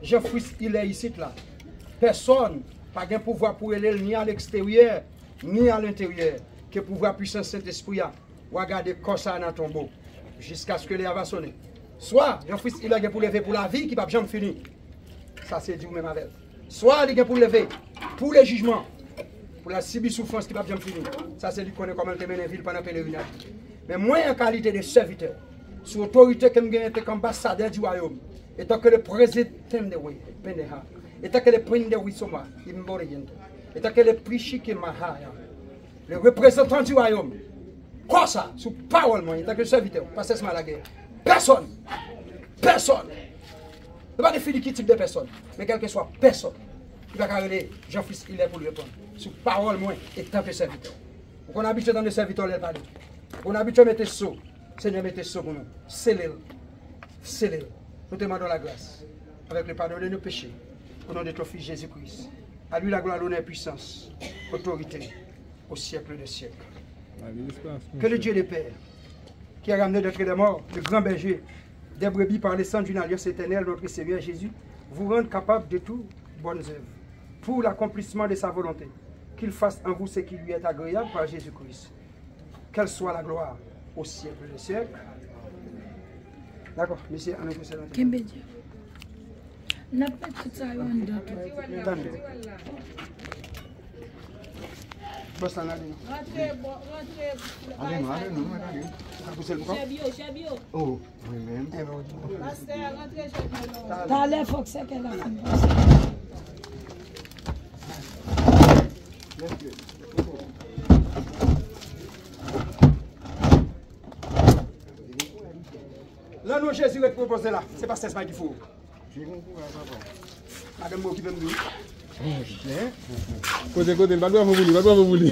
Jean-Fils, il est ici là. Personne n'a pas de pouvoir pour aller ni à l'extérieur, ni à l'intérieur, que pouvoir puissant Saint-Esprit a. Ou regarder corps ça dans le tombeau, jusqu'à ce que les va sonner. Soit Jean-Fils, il a pour lever pour la vie qui va jamais finir. Ça c'est dit même avec. Soit il a pour lever pour les jugements, pour la souffrance qui va jamais finir. Ça c'est lui connaît comment il mène la ville pendant le pèlerinage. Mais moi en qualité de serviteur, sous autorité que je gagne comme ambassadeur du royaume, étant que le président de Pendeha, étant que le président de Wissoma, étant que le Prichiki Mahaya, le représentant du royaume, quoi ça, sous parole, moi, étant que le serviteur, pas seulement la guerre. Personne, personne. Ne pas définir qui type de personne, mais quelle que soit personne qui va carrer Jean-Fils, il est pour lui répondre. Sous parole, moi, étant que serviteur. On a habitué dans le serviteur, les parler. On a habitué à mettre saut. Seigneur, mettez saut pour nous. Scellez-le. Scellez-le. Nous te demandons la grâce, avec le pardon de nos péchés, au nom de ton Fils Jésus-Christ. À lui la gloire, l'honneur, puissance, autorité, au siècle des siècles. Que le Dieu des Pères, qui a ramené d'être des morts, le grand berger, des brebis par le sang d'une alliance éternelle, notre Seigneur Jésus, vous rende capable de toutes bonnes œuvres, pour l'accomplissement de sa volonté, qu'il fasse en vous ce qui lui est agréable par Jésus-Christ. Quelle soit la gloire au siècle des siècles. D'accord, monsieur, on est pour ça. Kimbedja. N'a pas tout ça en d'autres. Boss en allez. Rentrez. Allez, non, allez. Vous êtes Chabio. Oh, oui-même. Pasteur, rentrez Chabio. T'as l'air faut que c'est qu'elle a fait. Là, nous, Jésus est proposé là. C'est pas ce qu'il faut. Madame, vous qui veut me dire. Côté, pas de vous voulez.